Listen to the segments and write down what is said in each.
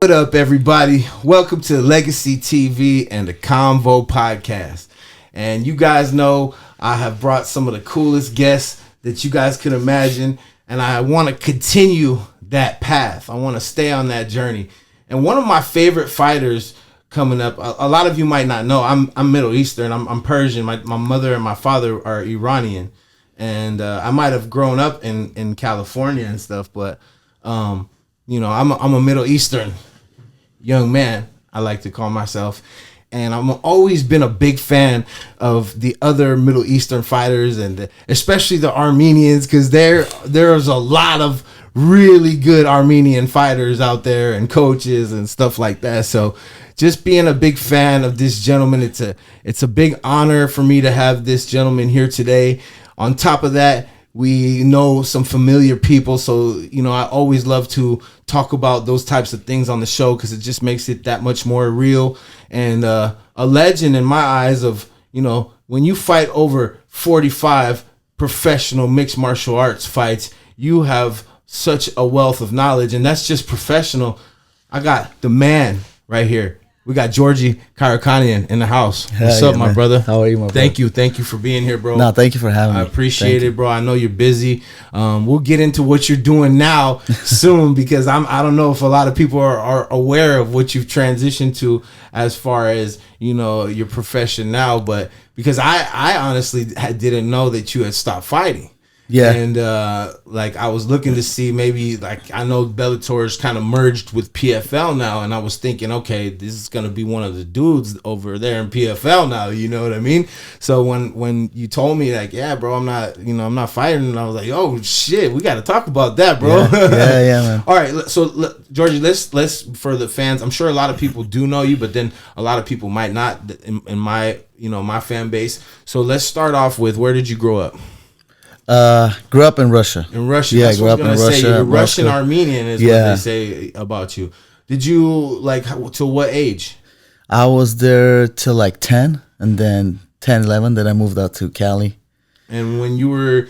What up, everybody? Welcome to Legacy TV and the Convo podcast. And you guys know I have brought some of the coolest guests that you guys could imagine, and I want to continue that path. I want to stay on that journey. And one of my favorite fighters coming up, a lot of you might not know, I'm Middle Eastern. I'm Persian. My mother and my father are Iranian, and I might have grown up in California and stuff, but you know, I'm a Middle Eastern young man, I like to call myself, and I've always been a big fan of the other Middle Eastern fighters, and especially the Armenians, because there's a lot of really good Armenian fighters out there and coaches and stuff like that. So just being a big fan of this gentleman, it's a big honor for me to have this gentleman here today. On top of that, we know some familiar people, so you know, I always love to talk about those types of things on the show because it just makes it that much more real. And a legend in my eyes of, you know, when you fight over 45 professional mixed martial arts fights, you have such a wealth of knowledge, and that's just professional. I got the man right here. We got Georgi Karakhanyan in the house. What's up, my brother? How are you, my brother? Thank you for being here, bro. No, thank you for having me. I appreciate it, bro. I know you're busy. We'll get into what you're doing now soon because I don't know if a lot of people are aware of what you've transitioned to as far as, you know, your profession now. But because I honestly didn't know that you had stopped fighting. Yeah, and like I was looking to see maybe, like, I know Bellator's kind of merged with PFL now, and I was thinking, okay, this is gonna be one of the dudes over there in PFL now. You know what I mean? So when you told me, like, yeah, bro, I'm not fighting, and I was like, oh shit, we got to talk about that, bro. Yeah, man. All right, so Georgi, let's for the fans. I'm sure a lot of people do know you, but then a lot of people might not in my fan base. So let's start off with, where did you grow up? Grew up in Russia. In Russia, yeah, that's grew what up I was in gonna say. Russia. You're Russian Armenian is what they say about you. Did you, like, to what age? I was there till like 10, and then 10, 11. Then I moved out to Cali. And when you were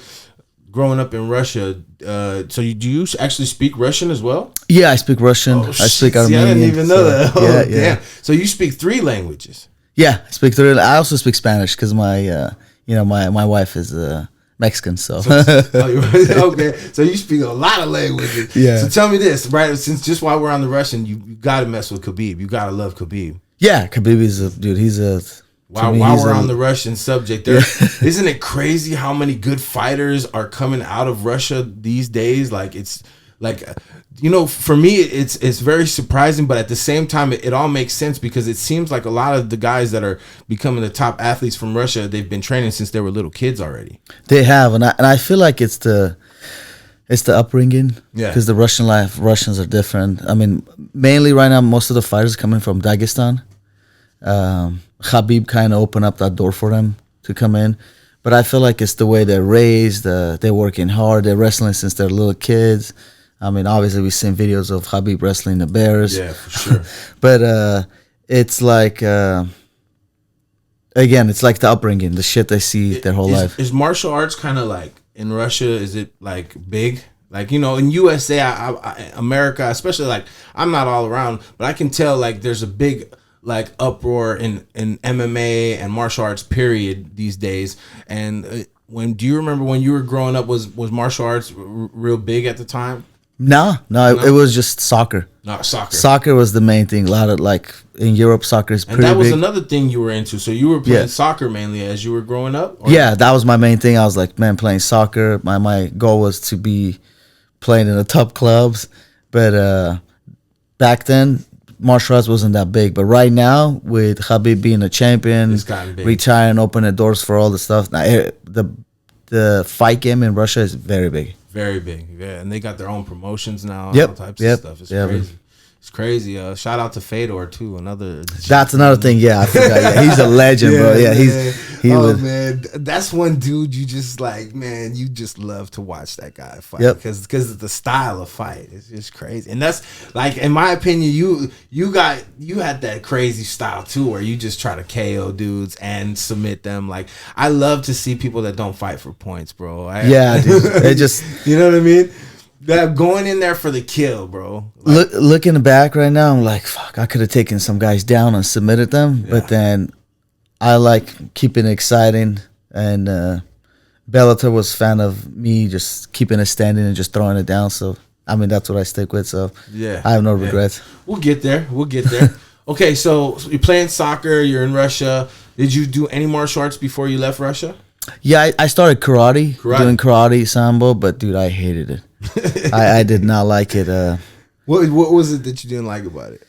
growing up in Russia, do you actually speak Russian as well? Yeah, I speak Russian. I speak Armenian. I didn't even know that. Oh, yeah. Damn. So you speak 3 languages? Yeah, I speak 3. I also speak Spanish because my my wife is Mexican, so okay. So you speak a lot of languages. Yeah. So tell me this, right? Since just while we're on the Russian, you gotta mess with Khabib. You gotta love Khabib. Yeah, Khabib is a dude. He's a while we're on the Russian subject, isn't it crazy how many good fighters are coming out of Russia these days? Like, it's like, you know, for me, it's very surprising, but at the same time, it all makes sense because it seems like a lot of the guys that are becoming the top athletes from Russia, they've been training since they were little kids already. They have, and I feel like it's the upbringing. Yeah, because the Russians are different. I mean, mainly right now, most of the fighters are coming from Dagestan. Khabib kind of opened up that door for them to come in. But I feel like it's the way they're raised. They're working hard. They're wrestling since they're little kids. I mean, obviously, we've seen videos of Khabib wrestling the bears. Yeah, for sure. But it's like, again, it's like the upbringing, the shit they see their whole life. Is martial arts kind of like, in Russia, is it like big? Like, you know, in USA, America, especially, like, I'm not all around, but I can tell, like, there's a big, like, uproar in MMA and martial arts period these days. And do you remember when you were growing up, was martial arts real big at the time? No, it was just soccer. Not soccer. Soccer was the main thing. A lot of, like, in Europe, soccer is pretty big. And that was another thing you were into. So you were playing soccer mainly as you were growing up? Or? Yeah, that was my main thing. I was like, man, playing soccer. My goal was to be playing in the top clubs. But back then, martial arts wasn't that big. But right now, with Khabib being a champion, retiring, opening doors for all the stuff, the fight game in Russia is very big. Very big, yeah, and they got their own promotions now. Yep, all types of stuff. It's crazy. It's crazy. Shout out to Fedor too. That's another thing. Yeah, I forgot. Yeah, he's a legend, bro. Yeah, man, that's one dude you just like, man. You just love to watch that guy fight because of the style of fight. It's just crazy, and that's like, in my opinion, you had that crazy style too, where you just try to KO dudes and submit them. Like, I love to see people that don't fight for points, bro. Dude, they just you know what I mean. That going in there for the kill, bro. Looking back right now, I'm like, fuck, I could have taken some guys down and submitted them, but then I like keeping it exciting, and Bellator was a fan of me just keeping it standing and just throwing it down. So I mean, that's what I stick with. So I have no regrets. We'll get there. Okay, so you're playing soccer. You're in Russia. Did you do any martial arts before you left Russia? Yeah, I started karate, doing karate, sambo, but dude, I hated it. I did not like it. What was it that you didn't like about it?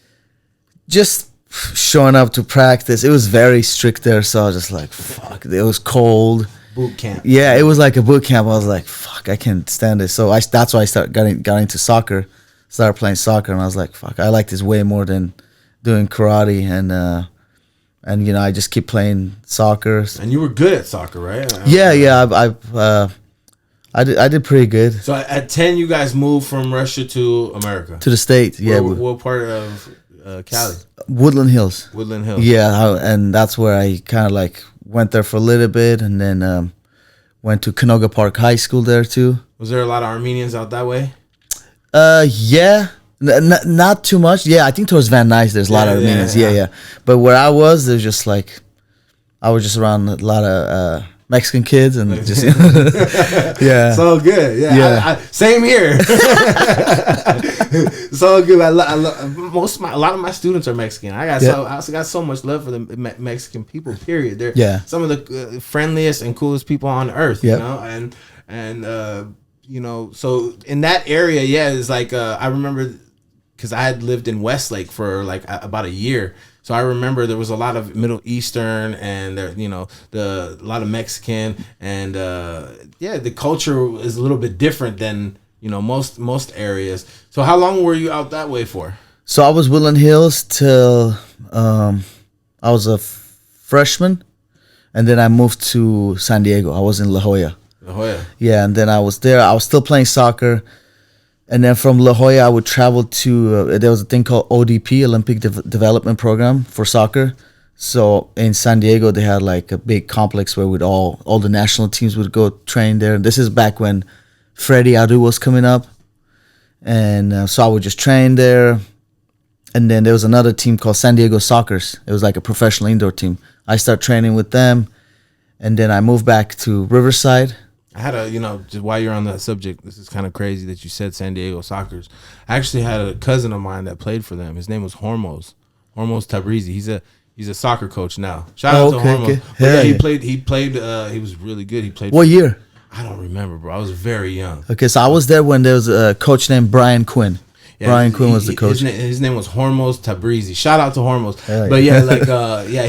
Just showing up to practice. It was very strict there, so I was just like, fuck. It was cold. Boot camp. Yeah, it was like a boot camp. I was like, fuck, I can't stand it. So that's why I got into soccer. Started playing soccer, and I was like, fuck, I like this way more than doing karate. And you know, I just keep playing soccer. And you were good at soccer, right? Yeah. I did pretty good. So at 10, you guys moved from Russia to America? To the States, yeah. What part of Cali? Woodland Hills. Woodland Hills. Yeah, and that's where I kind of like went there for a little bit, and then went to Canoga Park High School there too. Was there a lot of Armenians out that way? Yeah. Not too much. Yeah, I think towards Van Nuys there's a lot of Armenians. Yeah. But where I was, there's just like, I was just around a lot of Mexican kids and just yeah. So good. Yeah. Same here. So good. A lot of my students are Mexican. I also got so much love for the Mexican people. Period. They're some of the friendliest and coolest people on earth. You know, and you know, so in that area, it's like I remember because I had lived in Westlake for like about a year. So I remember there was a lot of Middle Eastern and there, you know, a lot of Mexican and the culture is a little bit different than, you know, most areas. So how long were you out that way for? So I was Woodland Hills till I was a freshman, and then I moved to San Diego. I was in La Jolla. La Jolla. Yeah, and then I was there. I was still playing soccer. And then from La Jolla, I would travel to, there was a thing called ODP, Olympic Development Program for soccer. So in San Diego, they had like a big complex where all the national teams would go train there. This is back when Freddie Adu was coming up. And so I would just train there. And then there was another team called San Diego Sockers. It was like a professional indoor team. I started training with them. And then I moved back to Riverside. I had just while you're on that subject, this is kind of crazy that you said San Diego Sockers. I actually had a cousin of mine that played for them. His name was Hormoz Tabrizi. He's a soccer coach now. Shout out to Hormoz. Okay. He played. He was really good. He played. What year? I don't remember, bro. I was very young. Okay, so I was there when there was a coach named Brian Quinn. Yeah, Brian Quinn was the coach. His name was Hormoz Tabrizi. Shout out to Hormoz. But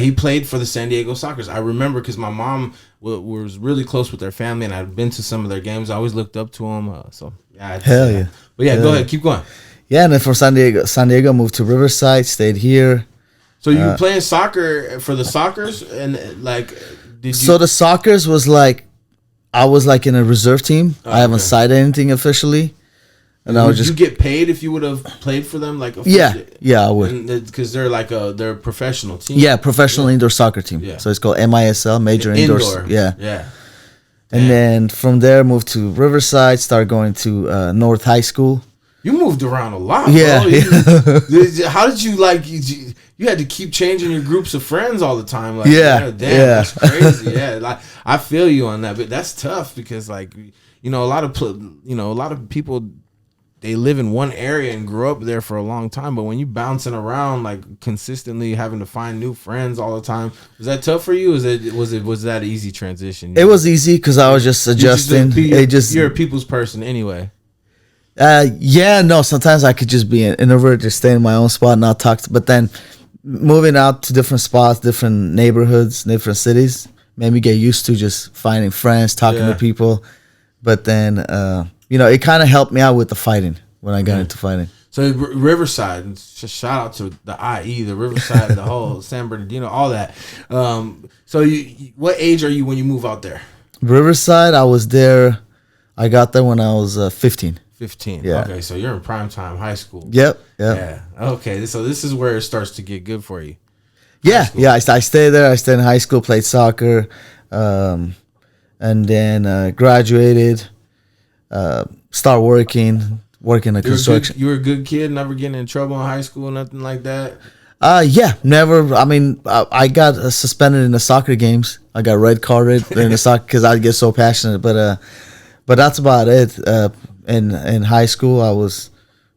he played for the San Diego Sockers. I remember because my mom was really close with their family, and I'd been to some of their games. I always looked up to them. Hell yeah. But go ahead, keep going. Yeah, and then from San Diego moved to Riverside, stayed here. So you were playing soccer for the Sockers, and like, did you? So the Sockers was like, I was like in a reserve team. I haven't signed anything officially. And would you get paid if you would have played for them? Like I would. Because they're like they're a professional team. Yeah, professional indoor soccer team. Yeah. So it's called MISL, Major Indoor. Yeah. And then from there, moved to Riverside, started going to North High School. You moved around a lot, yeah, bro. How did you like? You had to keep changing your groups of friends all the time. Like, that's crazy. Yeah, like I feel you on that, but that's tough because, like, a lot of people. They live in one area and grew up there for a long time, but when you bouncing around like consistently having to find new friends all the time, was that tough for you? Was that an easy transition? It was easy because I was just adjusting. You're a people's person anyway. Sometimes I could just be an introvert, just stay in my own spot, not talk. But then moving out to different spots, different neighborhoods, different cities, made me get used to just finding friends, talking to people. But then. It kind of helped me out with the fighting when I got into fighting. So Riverside, shout out to the IE, the Riverside, the whole San Bernardino, all that. So what age are you when you move out there? Riverside, I was there. I got there when I was 15. 15. Yeah. Okay, so you're in primetime high school. Yep. Yeah. Okay, so this is where it starts to get good for you. Yeah. I stayed there. I stayed in high school, played soccer, and then graduated. start working the construction. You were a good kid, never getting in trouble in high school, nothing like that. Yeah, never. I mean, I got suspended in the soccer games. I got red carded in the soccer because I get so passionate. But that's about it. In high school, I was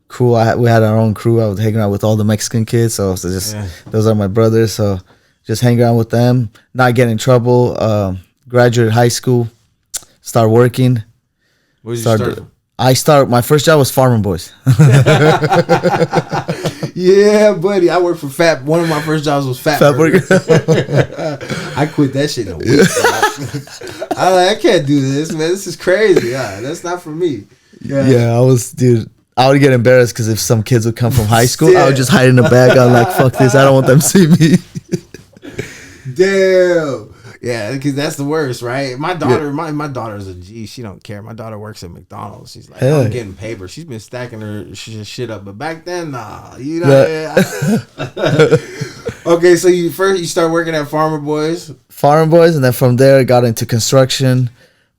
cool. We had our own crew. I was hanging out with all the Mexican kids. So those are my brothers. So just hang around with them, not get in trouble. Graduated high school, start working. Where did you start? My first job was Farming Boys. Yeah, buddy. I worked for Fat. One of my first jobs was Fat Burger. I quit that shit in a week. I can't do this, man. This is crazy. That's not for me. Yeah, I would get embarrassed because if some kids would come from high school, I would just hide in the back. I'm like, fuck this. I don't want them to see me. Damn. Yeah, because that's the worst, right? My daughter, my daughter's a G. She don't care. My daughter works at McDonald's. She's like, I'm getting paper. She's been stacking her shit up. But back then, nah. You know. Yeah. Okay, so you start working at Farmer Boys. Farmer Boys, and then from there, I got into construction,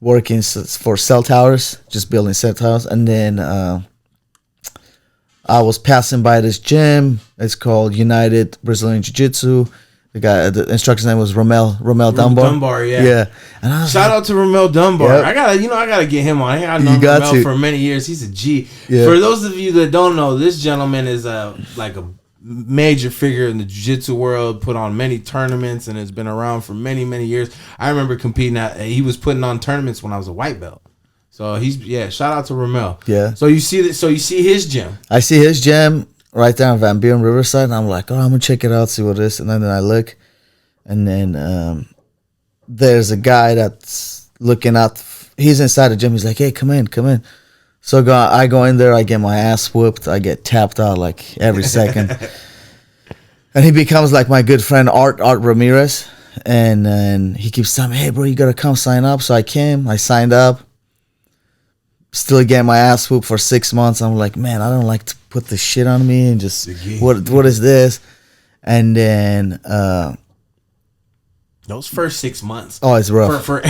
working for cell towers, just building cell towers. And then I was passing by this gym. It's called United Brazilian Jiu-Jitsu. The instructor's name was Romel Dunbar. Dunbar, yeah. And shout out to Romel Dunbar. Yep. I gotta get him on. I've known Romel for many years. He's a G. Yep. For those of you that don't know, this gentleman is like a major figure in the jiu-jitsu world, put on many tournaments, and has been around for many, many years. I remember competing he was putting on tournaments when I was a white belt. So shout out to Romel. Yeah. So you see his gym. I see his gym right there on Van Buren Riverside, and I'm like, I'm gonna check it out, see what it is. And then I look, and then there's a guy that's looking out. He's inside the gym. He's like, hey, come in. So I go in there, I get my ass whooped, I get tapped out like every second. And he becomes like my good friend Art Ramirez, and then he keeps telling me, hey bro, you gotta come sign up. So I signed up, still getting my ass whooped for 6 months. I'm like, man, I don't like to put this shit on me, and just what is this? And then those first 6 months, it's rough for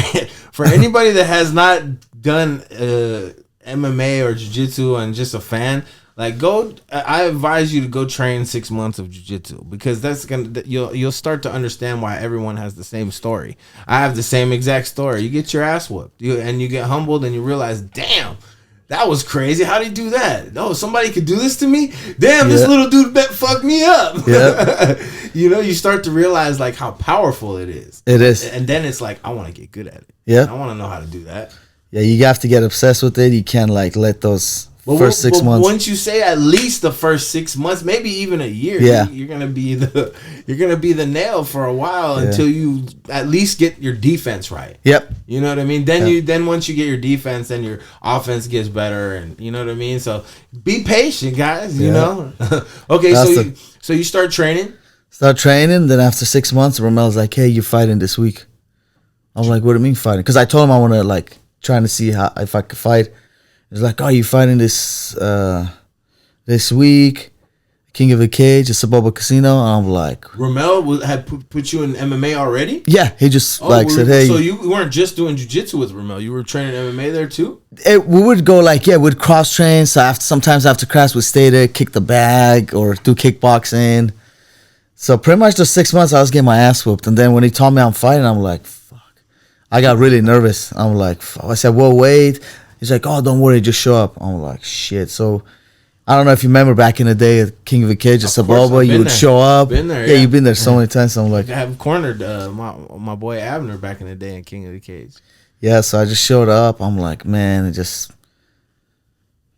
anybody that has not done MMA or jiu-jitsu and just a fan, like I advise you to go train 6 months of jiu-jitsu, because you'll start to understand why everyone has the same story. I have the same exact story. You get your ass whooped, and you get humbled, and you realize, damn, that was crazy. How did he do that? Oh, somebody could do this to me? Damn, this little dude fucked me up. Yeah. You start to realize like how powerful it is. It is. And then it's like, I want to get good at it. Yeah. I want to know how to do that. Yeah, you have to get obsessed with it. You can't like let those first 6 months. Once you say at least the first 6 months, maybe even a year, you're gonna be the nail for a while until you at least get your defense right. Yep. You know what I mean? Then once you get your defense, then your offense gets better, and you know what I mean. So be patient, guys. You know. Okay, so you start training. Then after 6 months, Romel's like, hey, you're fighting this week. I was like, what do you mean fighting? Because I told him I want to like trying to see if I could fight. He's like, oh, you fighting this week, King of the Cage at Saboba Casino? And I'm like, Romel had put you in MMA already? Yeah, he just said, hey. So you weren't just doing jiu-jitsu with Romel, you were training MMA there too? We would go we'd cross train. So sometimes after class we'd stay there, kick the bag, or do kickboxing. So pretty much those 6 months I was getting my ass whooped. And then when he told me I'm fighting, I'm like, fuck. I got really nervous. I'm like, fuck. I said, well, wait. He's like, oh, don't worry, just show up. I'm like, shit. So I don't know if you remember back in the day at King of the Cage at Saboba, you would show up. Been there, yeah, you've been there so many times. So I'm like, I have cornered my boy Abner back in the day in King of the Cage. Yeah, so I just showed up. I'm like, man,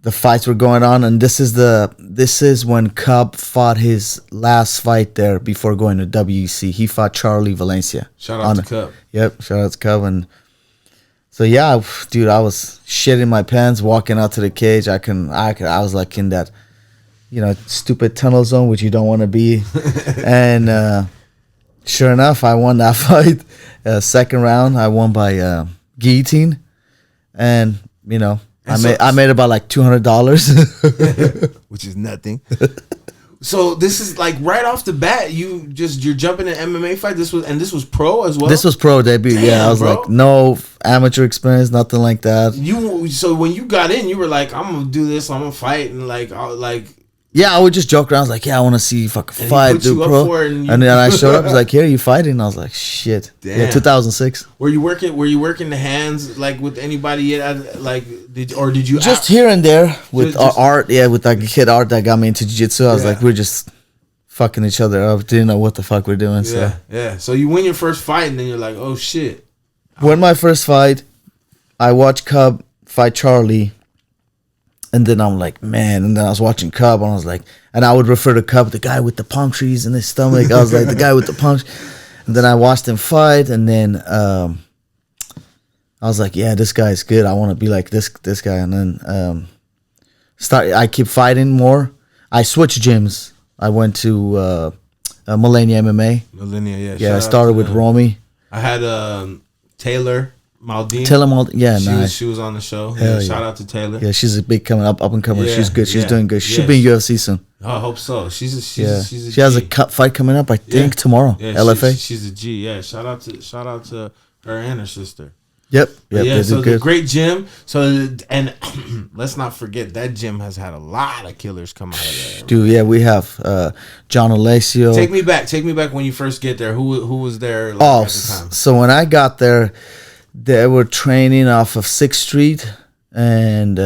the fights were going on, and this is when Cub fought his last fight there before going to WEC. He fought Charlie Valencia. Shout out to Cub. Yep, shout out to Cub. And so yeah, dude, I was shitting my pants walking out to the cage. I was like in that, stupid tunnel zone, which you don't want to be. And sure enough, I won that fight. Second round, I won by guillotine, and I made about like $200, which is nothing. So this is like right off the bat, you're jumping in MMA fight. This was pro as well. This was pro debut. Damn, yeah, I was bro. like no amateur experience, nothing like that. So when you got in, you were like, I'm gonna do this. I'm gonna fight, and yeah, I would just joke around. I was like, yeah, I want to see fucking fight, dude, pro. And then I showed up. I was like, here, you fighting? I was like, shit. Damn. Yeah, 2006. Were you working the hands like with anybody yet? Like, did you just here and there with our art? Yeah, with like a kid art that got me into jiu-jitsu. I was like, we're just fucking each other up. Didn't know what the fuck we're doing. Yeah. So you win your first fight, and then you're like, oh shit. When my first fight, I watched Cub fight Charlie. And then I'm like, man. And then I was watching Cub, and I was like, and I would refer to Cub, the guy with the palm trees in his stomach. I was like, the guy with the palm. And then I watched him fight, and then I was like, yeah, this guy's good. I want to be like this guy. And then I keep fighting more. I switched gyms. I went to Millennia MMA. Millennia, yeah. Yeah, I started with Romy. I had Taylor Maldine. Nice. She was on the show. Yeah, shout out to Taylor. Yeah, she's a big up and comer. Yeah, she's good. She's doing good. She'll be in UFC soon. I hope so. She has a cup fight coming up, I think, tomorrow. Yeah, LFA. She's a G. Yeah, shout out to her and her sister. Yep. Yeah, so the great gym. So and let's not forget that gym has had a lot of killers come out of there. Dude, yeah, we have John Alessio. Take me back when you first get there. Who was there at the time? So when I got there, they were training off of 6th Street, and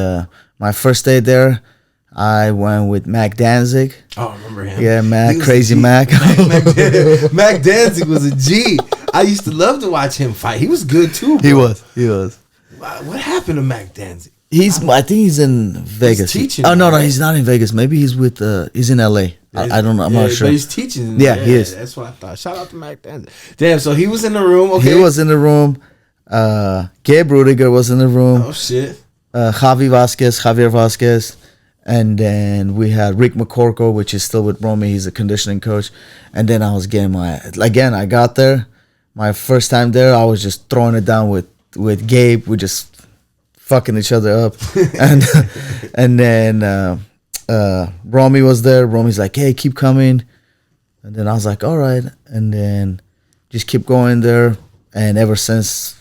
my first day there, I went with Mac Danzig. Oh, I remember him. Yeah, Mac, Crazy Mac. Mac Danzig was a G. I used to love to watch him fight. He was good too, bro. He was. What happened to Mac Danzig? I think he's in Vegas. He's teaching. Oh, no, he's not in Vegas. Maybe he's with, he's in LA. I don't know. I'm not sure. But he's teaching. Yeah, he is. That's what I thought. Shout out to Mac Danzig. Damn, so he was in the room. Okay. He was in the room. Gabe Rudiger was in the room. Oh, shit. Javier Vasquez. And then we had Rick McCorkle, which is still with Romy. He's a conditioning coach. And then I was getting I got there. My first time there, I was just throwing it down with Gabe. We just fucking each other up. and then Romy was there. Romy's like, hey, keep coming. And then I was like, all right. And then just keep going there. And ever since,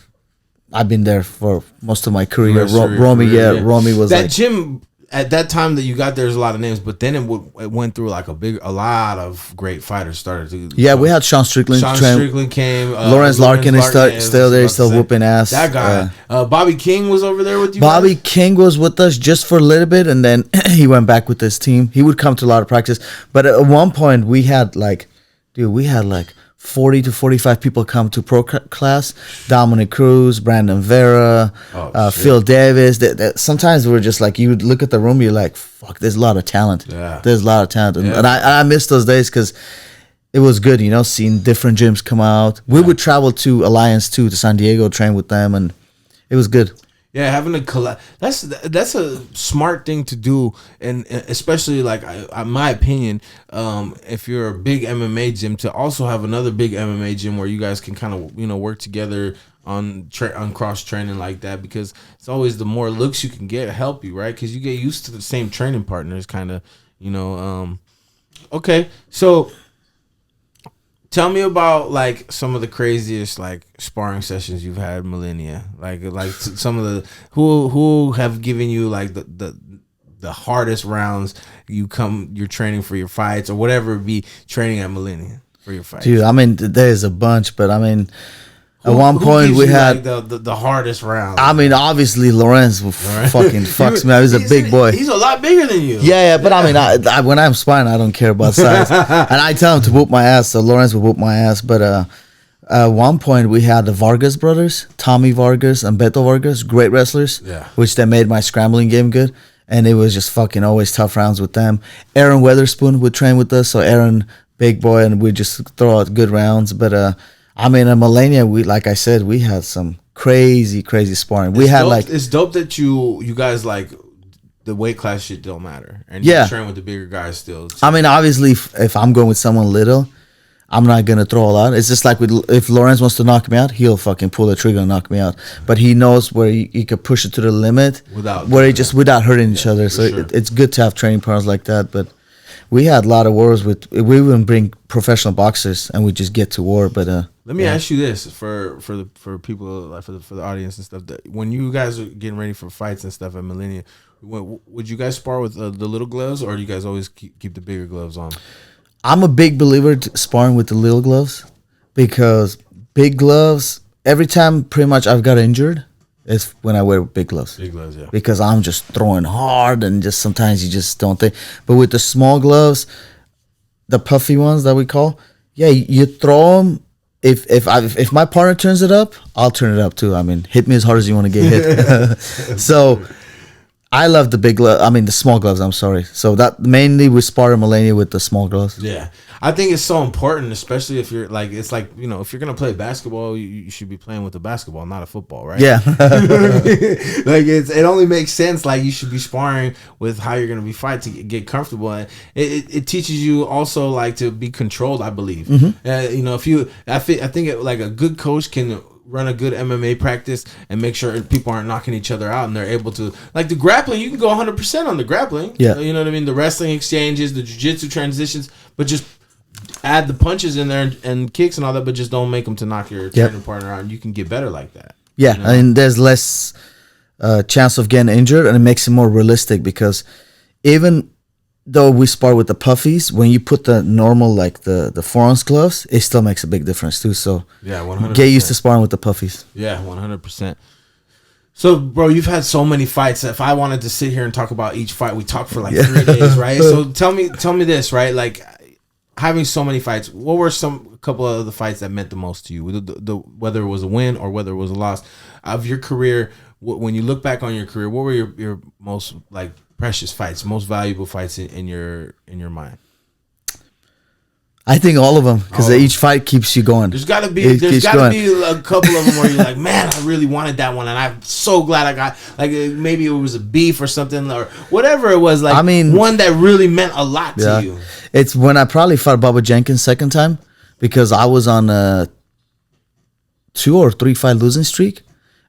I've been there for most of my career. Romy was that gym. At that time that you got there, there's a lot of names, but then it went through like a lot of great fighters started to. Yeah, we had Sean Strickland. Strickland came. Lawrence Larkin is still there, still whooping ass. That guy. Bobby King was over there with you. Bobby King was with us just for a little bit, and then he went back with his team. He would come to a lot of practice, but at one point we had 40 to 45 people come to pro class. Dominic Cruz, Brandon Vera, Phil Davis. Sometimes we're just like, you would look at the room, you're like, fuck, there's a lot of talent. Yeah. There's a lot of talent. And I miss those days because it was good, seeing different gyms come out. We would travel to Alliance 2 to San Diego, train with them, and it was good. Yeah, having a collab, that's a smart thing to do, and especially like in my opinion, if you're a big MMA gym, to also have another big MMA gym where you guys can kind of work together on cross training like that, because it's always the more looks you can get help you, right? Because you get used to the same training partners, kind of, Okay, so. Tell me about like some of the craziest like sparring sessions you've had, Millennia. Like some of the who have given you like the hardest rounds you're training for your fights or whatever it be, training at Millennia for your fights. Dude, I mean there's a bunch, but I mean at one point we had like the hardest round. I mean, obviously Lorenz fucking fucks me. He's a big boy. He's a lot bigger than you. Yeah, but I mean, I when I'm sparring, I don't care about size, and I tell him to whoop my ass. So Lorenz will whoop my ass. But at one point we had the Vargas brothers, Tommy Vargas and Beto Vargas, great wrestlers. Yeah. Which they made my scrambling game good, and it was just fucking always tough rounds with them. Aaron Weatherspoon would train with us, so Aaron, big boy, and we just throw out good rounds. But I mean, in Millennia, like I said, we had some crazy sparring. It's dope that you guys like the weight class shit don't matter, and you train with the bigger guys still. I mean, obviously, if I'm going with someone little, I'm not gonna throw a lot. It's just like if Lawrence wants to knock me out, he'll fucking pull the trigger and knock me out. But he knows where he could push it to the limit without hurting each other. So it's good to have training partners like that. But we had a lot of wars with. We wouldn't bring professional boxers, and we just get to war. But let me ask you this for people, like for the audience and stuff. That when you guys are getting ready for fights and stuff at Millennia, would you guys spar with the little gloves, or do you guys always keep the bigger gloves on? I'm a big believer sparring with the little gloves, because big gloves, every time pretty much I've got injured, it's when I wear big gloves. Big gloves, yeah. Because I'm just throwing hard, and just sometimes you just don't think. But with the small gloves, the puffy ones that we call, yeah, you throw them. If my partner turns it up, I'll turn it up too. I mean, hit me as hard as you want to get hit. So I love the big glove. I mean, the small gloves. I'm sorry. So that mainly we spar in Millennia with the small gloves. Yeah, I think it's so important, especially if you're like, it's like, you know, if you're gonna play basketball, you should be playing with a basketball, not a football, right? Yeah. You know what I mean? Like it only makes sense. Like you should be sparring with how you're gonna be fighting to get comfortable, and it teaches you also like to be controlled. I believe. You know, I think like a good coach can run a good MMA practice and make sure people aren't knocking each other out, and they're able to, like the grappling, you can go 100% on the grappling. Yeah. You know what I mean? The wrestling exchanges, the jiu-jitsu transitions, but just add the punches in there and kicks and all that, but just don't make them to knock your training partner out, and you can get better like that. Yeah, you know? and there's less chance of getting injured, and it makes it more realistic, because even though we spar with the puffies, when you put the normal, like the 4-ounce gloves, it still makes a big difference too. So yeah, 100%. Get used to sparring with the puffies. Yeah, 100%. So, bro, you've had so many fights. If I wanted to sit here and talk about each fight, we talk for like 3 days, right? So tell me this, right? Like having so many fights, what were a couple of the fights that meant the most to you? Whether it was a win or whether it was a loss of your career. When you look back on your career, what were your most like precious fights, most valuable fights in your mind? I think all of them, because each fight keeps you going. There's got to be a couple of them where you're like, man, I really wanted that one, and I'm so glad I got, like, maybe it was a beef or something or whatever it was. Like, I mean, one that really meant a lot to you. It's when I probably fought Bubba Jenkins second time, because I was on a 2 or 3 fight losing streak,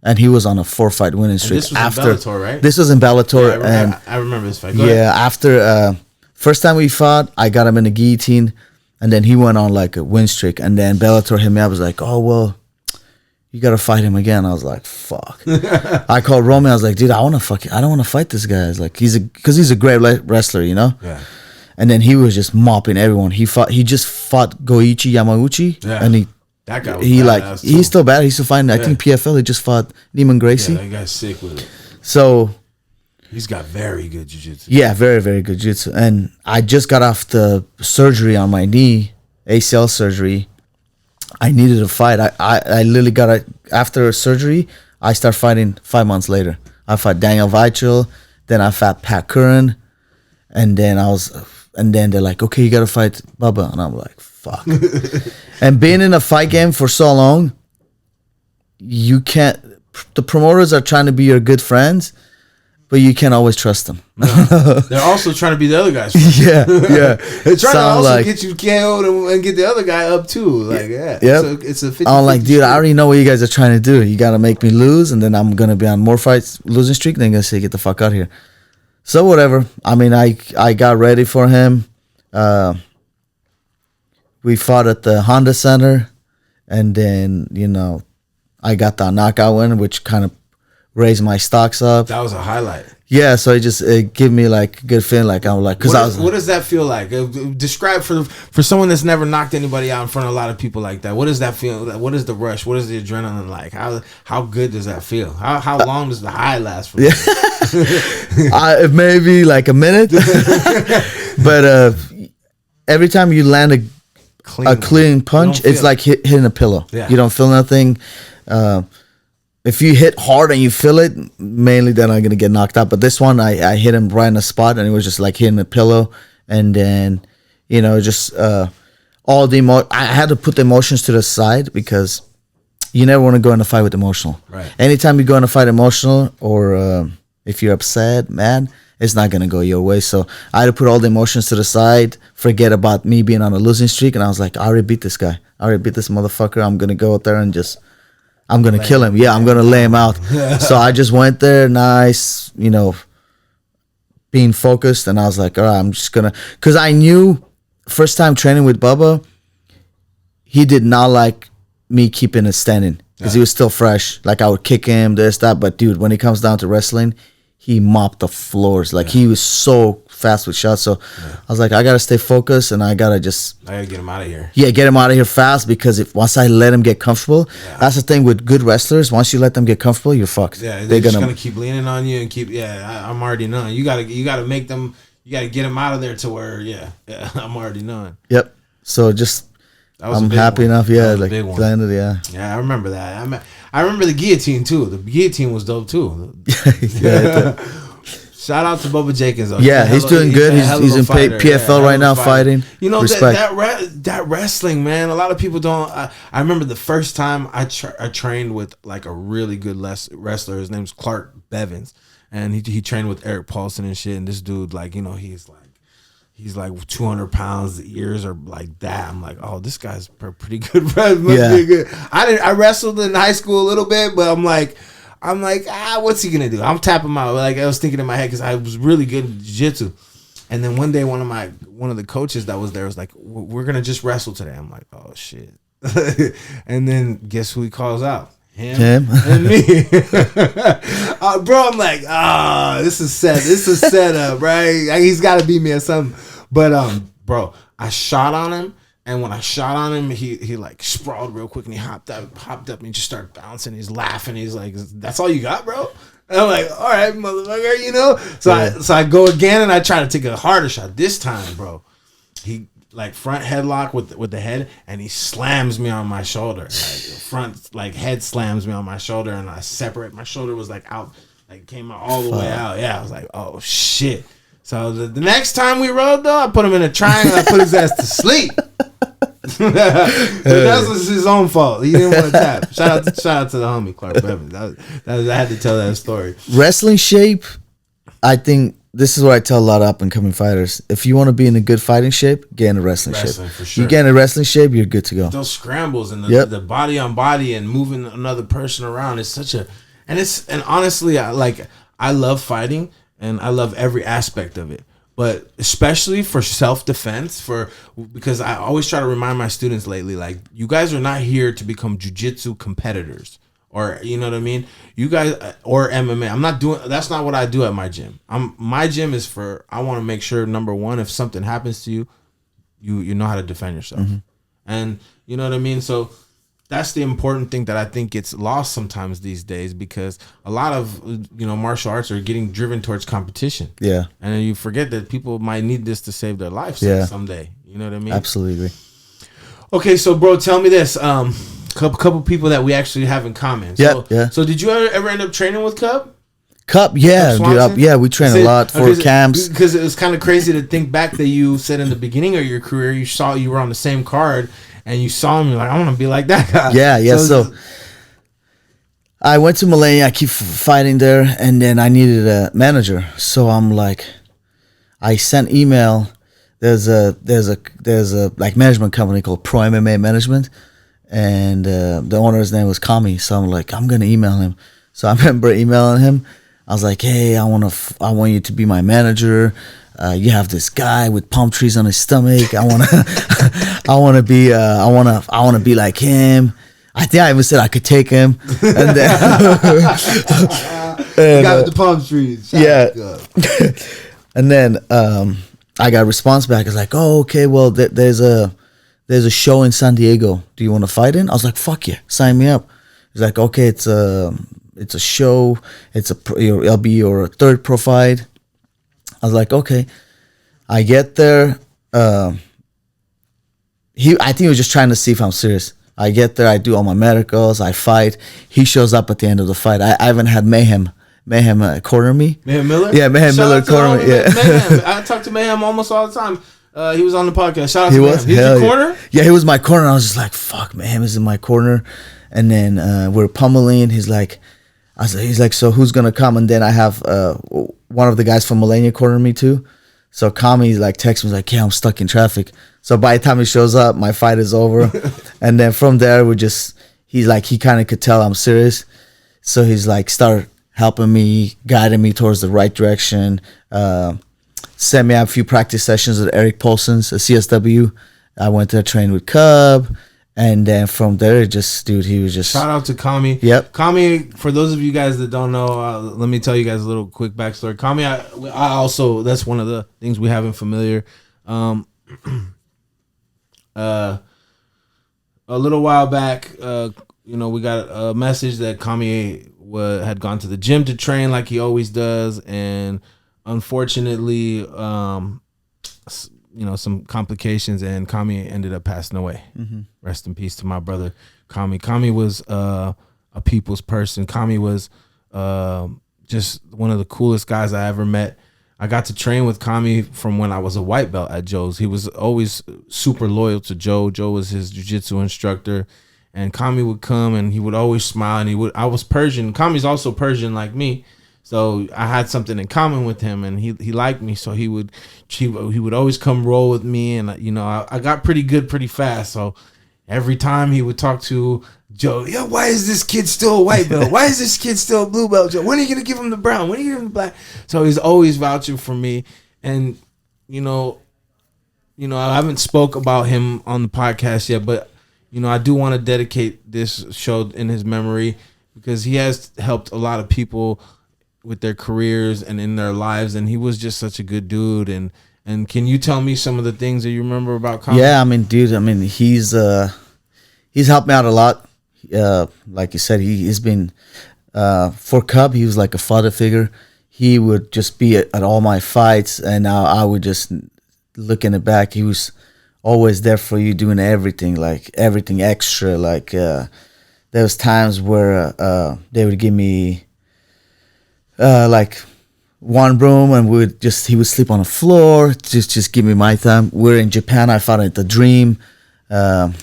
and he was on a 4-fight winning streak. And this was in Bellator, right? This was in Bellator. Yeah, I remember this fight. Go ahead. After first time we fought, I got him in a guillotine, and then he went on like a win streak, and then Bellator hit me up, was like, oh, well, you got to fight him again. I was like, fuck. I called Roman. I was like, dude, I don't want to fight this guy. I was like, because he's a great wrestler, you know? Yeah. And then he was just mopping everyone. He just fought Goichi Yamauchi, and that guy was he's still bad. He's still fighting. I think PFL. He just fought Neiman Gracie. Yeah, that guy's sick with it. So he's got very good jiu-jitsu. Yeah, very, very good jiu-jitsu. And I just got off the surgery on my knee, ACL surgery. I needed a fight. I literally got after surgery. I start fighting 5 months later. I fought Daniel Weichel, then I fought Pat Curran, and then they're like, okay, you got to fight Bubba, and I'm like, fuck. And being in a fight game for so long, you can't. The promoters are trying to be your good friends, but you can't always trust them. No. They're also trying to be the other guy's friends. Yeah. They're trying to also get you KO'd and get the other guy up too. Like, it's a 50-50 I'm like, dude, I already know what you guys are trying to do. You got to make me lose, and then I'm going to be on more fights, losing streak, and then going to say, get the fuck out of here. So whatever. I mean, I got ready for him. We fought at the Honda Center, and then, I got the knockout win, which kind of raised my stocks up. That was a highlight. Yeah, so it gave me like a good feeling. Like I'm like, what does that feel like? Describe for someone that's never knocked anybody out in front of a lot of people like that. What does that feel? What is the rush? What is the adrenaline like? How good does that feel? How long does the high last for? Maybe like a minute, but every time you land a clean punch, it's like hitting a pillow. Yeah. You don't feel nothing. If you hit hard and you feel it, mainly then I'm gonna get knocked out. But this one, I hit him right in the spot, and it was just like hitting a pillow. And then, just all the I had to put the emotions to the side, because you never want to go in a fight with emotional. Right. Anytime you go in a fight emotional, or if you're upset, mad, it's not gonna go your way. So I had to put all the emotions to the side, forget about me being on a losing streak, and I was like, I already beat this guy. I already beat this motherfucker. I'm gonna go out there and I'm going to kill him. Yeah, I'm going to lay him out. So I just went there, nice, being focused, and I was like, all right, I'm just gonna, because I knew first time training with Bubba, he did not like me keeping it standing because he was still fresh. Like I would kick him, this, that, but dude, when it comes down to wrestling, he mopped the floors. Like he was so fast with shots. So I was like, I gotta stay focused, and I gotta get him out of here. Yeah, get him out of here fast, because if once I let him get comfortable, that's the thing with good wrestlers. Once you let them get comfortable, you're fucked. Yeah, they're just gonna keep leaning on you and keep. Yeah, I'm already knowing. You gotta make them. You gotta get them out of there to where. Yeah, I'm already knowing. Yep. So just. I'm happy enough, like landed, Yeah, I remember that. I remember the guillotine too. The guillotine was dope too. Shout out to Bubba Jenkins. Though. Yeah, he's doing good. He's in PFL right now fighting. You know that wrestling, man. A lot of people don't. I remember the first time I trained with like a really good wrestler. His name's Clark Bevins, and he trained with Eric Paulson and shit. And this dude, like, you know, he's like 200 pounds. The ears are like that. I'm like, oh, this guy's pretty good. Must be good. I wrestled in high school a little bit, but I'm like, what's he gonna do? I'm tapping my, like, I was thinking in my head because I was really good at jiu-jitsu. And then one day, one of the coaches that was there was like, we're gonna just wrestle today. I'm like, oh shit. And then guess who he calls out? Him and me. Bro, I'm like, this is set up, right? He's got to beat me or something. But bro, I shot on him, and when I shot on him, he like sprawled real quick, and he hopped up and just started bouncing. He's laughing. He's like, "That's all you got, bro?" And I'm like, "All right, motherfucker," you know. So I go again, and I try to take a harder shot. This time, bro, he like front headlock with the head, and he slams me on my shoulder. Like front head slams me on my shoulder, and I separate. My shoulder was like out, like came out all the way out. Yeah, I was like, oh shit. So the next time we rode though, I put him in a triangle. I put his ass to sleep. That was his own fault. He didn't want to tap. Shout out to the homie Clark Bevins. I had to tell that story. Wrestling shape, I think. This is what I tell a lot of up-and-coming fighters. If you want to be in a good fighting shape, get in a wrestling shape. For sure. You get in a wrestling shape, you're good to go. Those scrambles and the body on body and moving another person around is such a... And honestly, I love fighting, and I love every aspect of it. But especially for self-defense, because I always try to remind my students lately, like, you guys are not here to become jiu-jitsu competitors. Or, you know what I mean? You guys, or MMA. That's not what I do at my gym. My gym is I want to make sure, number one, if something happens to you, you know how to defend yourself. Mm-hmm. And you know what I mean? So that's the important thing that I think gets lost sometimes these days, because a lot of, martial arts are getting driven towards competition. Yeah. And then you forget that people might need this to save their life someday. You know what I mean? Absolutely. Okay, so bro, tell me this. Couple people that we actually have in common. So did you ever end up training with Cub? Yeah, dude. We train a lot for camps. Because it was kind of crazy to think back that you said in the beginning of your career, you were on the same card and you saw him. You're like, I want to be like that guy. Yeah. So I went to Millennia. I keep fighting there, and then I needed a manager. So I'm like, I sent email. There's a like management company called Pro MMA Management. And the owner's name was Kami, so I'm like, I'm gonna email him. So I remember emailing him. I was like, hey, I want you to be my manager. You have this guy with palm trees on his stomach. I wanna be like him. I think I even said I could take him. And then the guy with the palm trees. And then I got a response back. It's like, oh, okay, well, there's a show in San Diego. Do you want to fight in? I was like, fuck yeah, sign me up. He's like, okay, it's a show. It'll be your third pro fight. I was like, okay. I get there. I think he was just trying to see if I'm serious. I get there. I do all my medicals. I fight. He shows up at the end of the fight. I haven't had Mayhem corner me. Mayhem Miller? Yeah, Mayhem Miller corner me. Yeah. Mayhem. I talk to Mayhem almost all the time. He was on the podcast. Shout out to him. He's your corner? Yeah, he was my corner. I was just like, fuck, man, he's in my corner. And then we're pummeling. He's like, so who's gonna come? And then I have one of the guys from Millennia corner me too. So Kami like texts me like, yeah, I'm stuck in traffic. So by the time he shows up, my fight is over. And then from there he kind of could tell I'm serious. So he's like, start helping me, guiding me towards the right direction. Sent me a few practice sessions at Eric Paulson's at CSW. I went to train with Cub. And then from there, he was just... Shout out to Kami. Yep. Kami, for those of you guys that don't know, let me tell you guys a little quick backstory. Kami, I also, that's one of the things we have in Familiar. A little while back, we got a message that Kami had gone to the gym to train like he always does. And unfortunately, some complications, and Kami ended up passing away. Mm-hmm. Rest in peace to my brother Kami. Kami was a people's person. Kami was just one of the coolest guys I ever met. I got to train with Kami from when I was a white belt at Joe's. He was always super loyal to Joe. Joe was his jiu-jitsu instructor, and Kami would come and he would always smile. And I was Persian. Kami's also Persian like me. So I had something in common with him, and he liked me. So he would always come roll with me, and I got pretty good pretty fast. So every time he would talk to Joe, why is this kid still a white belt? Why is this kid still a blue belt? Joe, when are you gonna give him the brown? When are you gonna give him the black? So he's always vouching for me, and I haven't spoke about him on the podcast yet, but I do want to dedicate this show in his memory because he has helped a lot of people with their careers and in their lives, and he was just such a good dude. And can you tell me some of the things that you remember about Kami? Yeah, he's helped me out a lot. Like you said, he's been for Cub, he was like a father figure. He would just be at all my fights, and I would just looking it back, he was always there for you, doing everything, like everything extra. Like there was times where they would give me like one room, and he would sleep on the floor, just give me my time. We're in Japan, I found it a dream, and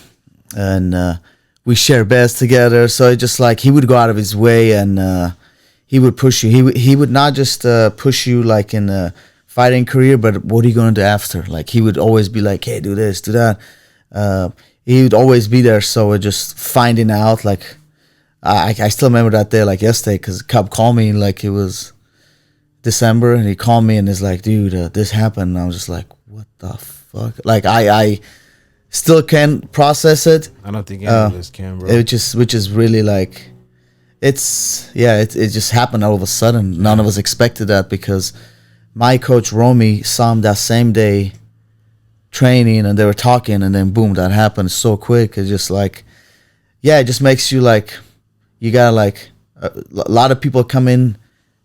we share beds together. So it just like he would go out of his way, and he would push you. He would not just push you like in a fighting career, but what are you going to do after? Like he would always be like, hey, do this, do that. He would always be there. So we're just finding out, like I still remember that day like yesterday, because Cub called me like it was December, and he called me and is like, dude, this happened. And I was just like, what the fuck? Like I still can't process it. I don't think any of us can, bro. Which is really like, it just happened all of a sudden. None of us expected that, because my coach Romy saw him that same day training, and they were talking, and then boom, that happened so quick. It's just like, it just makes you like, you gotta like, a lot of people come in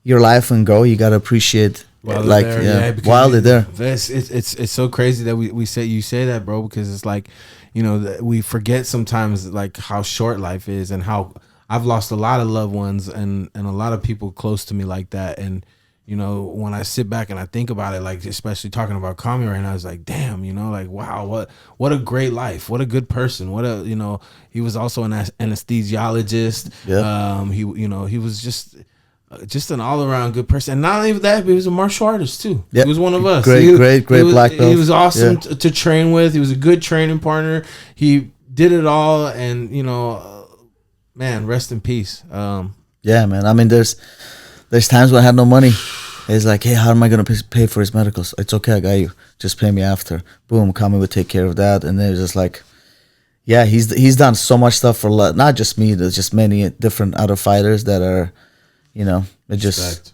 your life and go. You gotta appreciate while they're there. It's so crazy that you say that, bro, because it's like, we forget sometimes like how short life is, and how I've lost a lot of loved ones and a lot of people close to me like that. And when I sit back and I think about it, like especially talking about Kami right now, I was like, damn, like, wow, what a great life, what a good person, he was also an anesthesiologist. Yep. He was just an all around good person, and not only that, but he was a martial artist too. Yep. He was one of us. Great black belt. He was awesome to train with. He was a good training partner. He did it all, and man, rest in peace. Yeah, man. I mean, there's times when I had no money. It's like, hey, how am I going to pay for his medicals? It's okay, I got you. Just pay me after. Boom, Kami would take care of that. And then it's just like, yeah, he's done so much stuff for not just me. There's just many different other fighters that are, respect.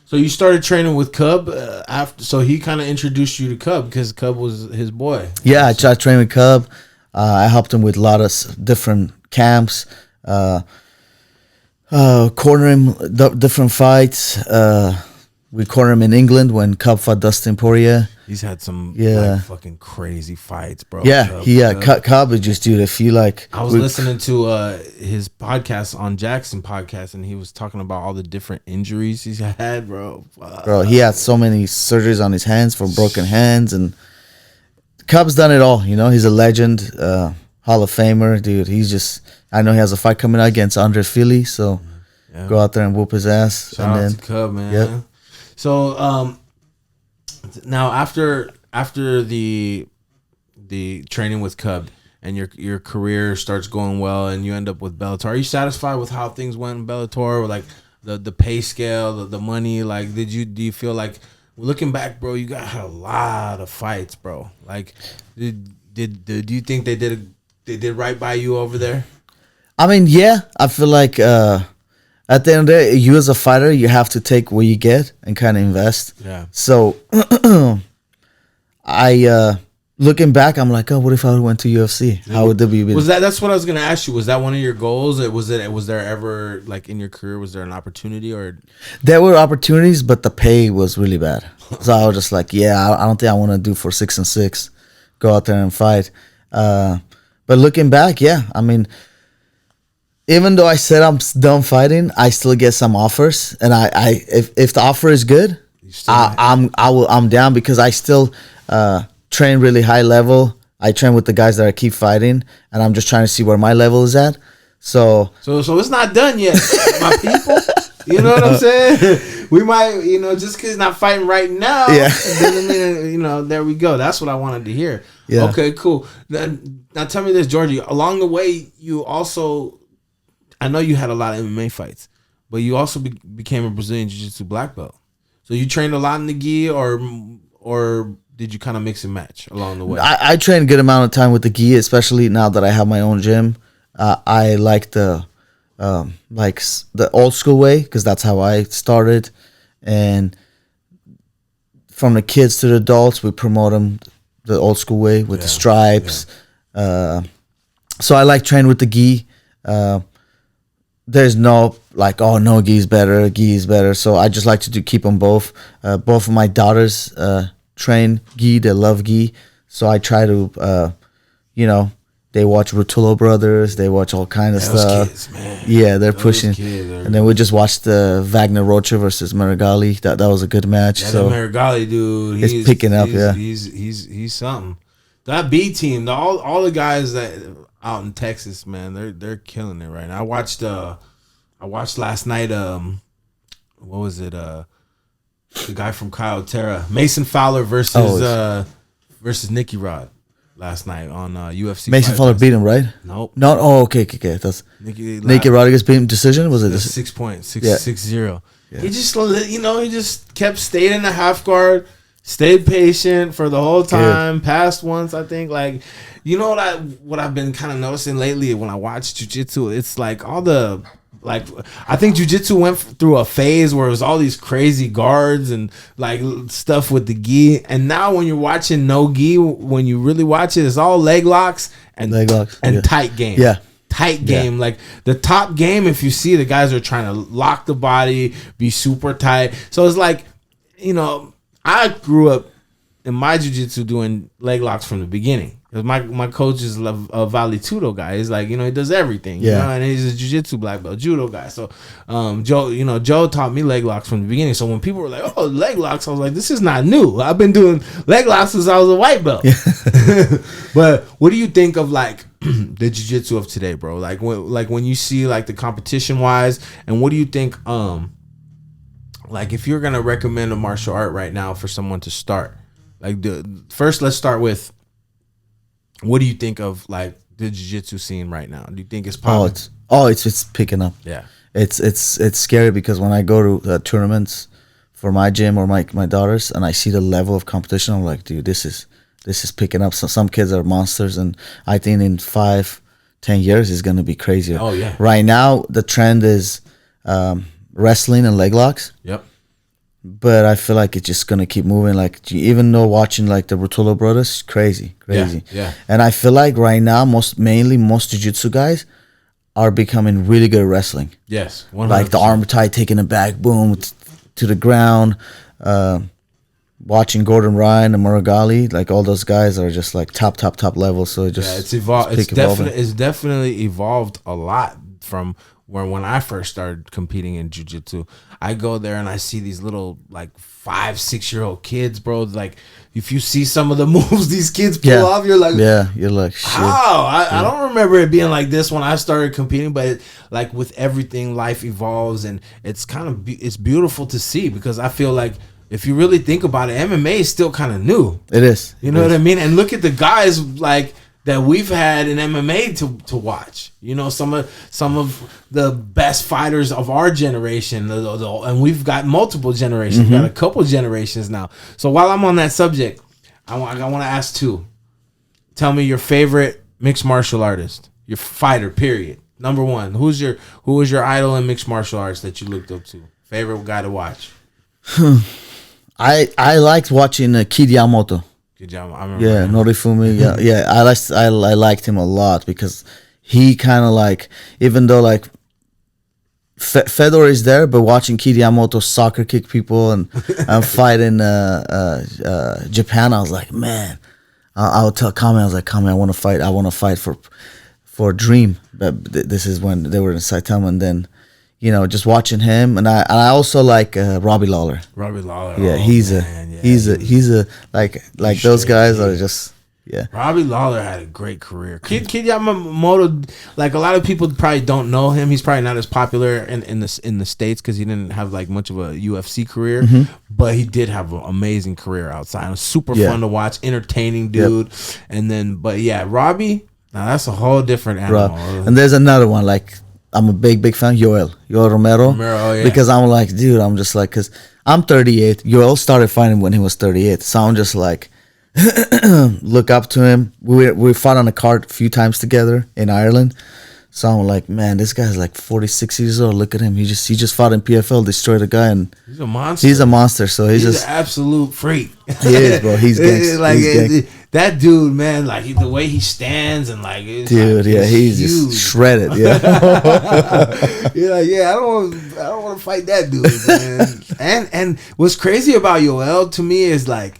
So you started training with Cub after. So he kind of introduced you to Cub because Cub was his boy. Yeah, I tried training with Cub. I helped him with a lot of different camps. Corner him different fights. We corner him in England when Cub fought Dustin Poirier. He's had some like, fucking crazy fights, bro. Yeah, Cub is just, dude. If you like, I was listening to his podcast on Jackson podcast, and he was talking about all the different injuries he's had, bro. Bro, he had so many surgeries on his hands for broken hands, and Cub's done it all. He's a legend, Hall of Famer, dude. I know he has a fight coming out against Andre Fili, so go out there and whoop his ass. Shout out to Cub, man. Yep. So now after the training with Cub, and your career starts going well, and you end up with Bellator. Are you satisfied with how things went in Bellator? Or like the pay scale, the money? Like, do you feel like, looking back, bro, you got a lot of fights, bro? Like, do you think they did right by you over there? I mean, yeah, I feel like at the end of the day, you as a fighter, you have to take what you get and kind of invest. Yeah. So I looking back, I'm like, oh, what if I went to UFC? How would that be? That's what I was gonna ask you. Was that one of your goals? Was there ever, like, in your career, was there an opportunity? Or there were opportunities, but the pay was really bad. So I was just like, yeah, I don't think I want to do for 6 and 6, go out there and fight. But looking back, yeah, I mean, even though I said I'm done fighting, I still get some offers, and if the offer is good, I'm down, because I still train really high level. I train with the guys that I keep fighting, and I'm just trying to see where my level is at. So it's not done yet, my people. You know what I'm saying? We might, just because he's not fighting right now, doesn't mean, there we go. That's what I wanted to hear. Yeah. Okay, cool. Now tell me this, Georgie. Along the way, you also, I know you had a lot of MMA fights, but you also became a Brazilian Jiu-Jitsu black belt. So you trained a lot in the gi, or did you kind of mix and match along the way? I trained a good amount of time with the gi, especially now that I have my own gym. I like the old school way, because that's how I started. And from the kids to the adults, we promote them the old school way with the stripes. Yeah. So I like training with the gi. There's no like, oh no, gi is better. So I just like to keep them both. Both of my daughters train gi. They love gi. So I try to, they watch Rutullo Brothers. They watch all kind of stuff. Kids, man. Yeah, they're pushing. And then we just watched the Wagner Rocha versus Marigali. That was a good match. Yeah, so the Marigali dude, he's picking up. He's something. That B team, all the guys that out in Texas, man, they're killing it right now. I watched last night. What was it? The guy from Kyle Terra, Mason Fowler versus Nicky Rod. Last night on UFC. Mason Fowler beat him, right? Nope. No. Oh, okay. That's Nicky Rodriguez beat him decision. Was it 6.6-0? Yeah. He just, he just kept staying in the half guard, stayed patient for the whole time. Good. Passed once, I think. Like, what I've been kind of noticing lately when I watch jiu-jitsu, it's like I think jiu-jitsu went through a phase where it was all these crazy guards and like stuff with the gi, and now when you're watching no gi, when you really watch it, it's all leg locks and tight game. Yeah. Tight game. Like the top game, if you see, the guys are trying to lock the body, be super tight. So it's like, I grew up in my jiu-jitsu doing leg locks from the beginning. My coach is a Vale Tudo guy. He's like, he does everything. And he's a jiu-jitsu black belt, judo guy. So Joe taught me leg locks from the beginning. So when people were like, oh, leg locks, I was like, this is not new. I've been doing leg locks since I was a white belt. But what do you think of like the jiu-jitsu of today, bro? Like when you see like the competition wise, and what do you think like if you're gonna recommend a martial art right now for someone to start? Like first, let's start with, what do you think of like the jiu-jitsu scene right now? Do you think it's popping? It's picking up. Yeah, it's scary, because when I go to tournaments for my gym or my daughters, and I see the level of competition, I'm like, dude, this is picking up. So some kids are monsters, and I think in 5-10 years it's gonna be crazier. Oh yeah. Right now the trend is wrestling and leg locks. Yep. But I feel like it's just gonna keep moving. Like, even though watching like the Rutullo Brothers, crazy. Yeah. And I feel like right now, most jiu-jitsu guys are becoming really good at wrestling. Yes, 100%. Like the arm tie, taking it back, boom, to the ground. Watching Gordon Ryan and Marigali, like all those guys are just like top level. So it's evolved. It's definitely evolved a lot from when I first started competing in jiu-jitsu. I go there and I see these little like 5-6-year-old kids, bro. Like, if you see some of the moves these kids pull off, you're like, shit. How? I don't remember it being like this when I started competing, but like with everything, life evolves, and it's kind of it's beautiful to see, because I feel like if you really think about it, MMA is still kind of new. It is. You know what I mean? And look at the guys, like that we've had in MMA to watch. You know, some of the best fighters of our generation, and we've got multiple generations. We've got a couple generations now. So while I'm on that subject, I want to ask two. Tell me your favorite mixed martial artist, your fighter. Period. Number one. Who was your idol in mixed martial arts that you looked up to? Favorite guy to watch? I liked watching Kid Yamamoto. I remember. Yeah, Norifumi. Yeah. I liked him a lot because he kind of like, even though like Fedor is there, but watching Kid Yamamoto soccer kick people and fight in Japan, I was like, man. I would tell Kamyar, I was like, Kamyar, I want to fight for Dream. But this is when they were in Saitama, and then, you know, just watching him, and I also like Robbie Lawler. Robbie Lawler. Yeah, he's a like those guys are just, yeah. Robbie Lawler had a great career. Kid Yamamoto, like a lot of people probably don't know him. He's probably not as popular in the States because he didn't have like much of a UFC career, but he did have an amazing career outside. It was super fun to watch, entertaining dude. And then, but yeah, Robbie, now that's a whole different animal. And there's another one, like, I'm a big fan, Yoel Romero. Because I'm like, dude, I'm just like, because I'm 38. Yoel started fighting when he was 38. So I'm just like, look up to him. We fought on a card a few times together in Ireland. So I'm like, man, this guy's like 46 years old. Look at him. He just fought in PFL, destroyed a guy, and he's a monster. He's a monster. So he's just an absolute freak. He is, bro. He's gangster. Like that dude, man. Like the way he stands and like, dude, like, he's just shredded. Yeah. You're like, yeah, I don't want to fight that dude, man. and what's crazy about Yoel to me is like,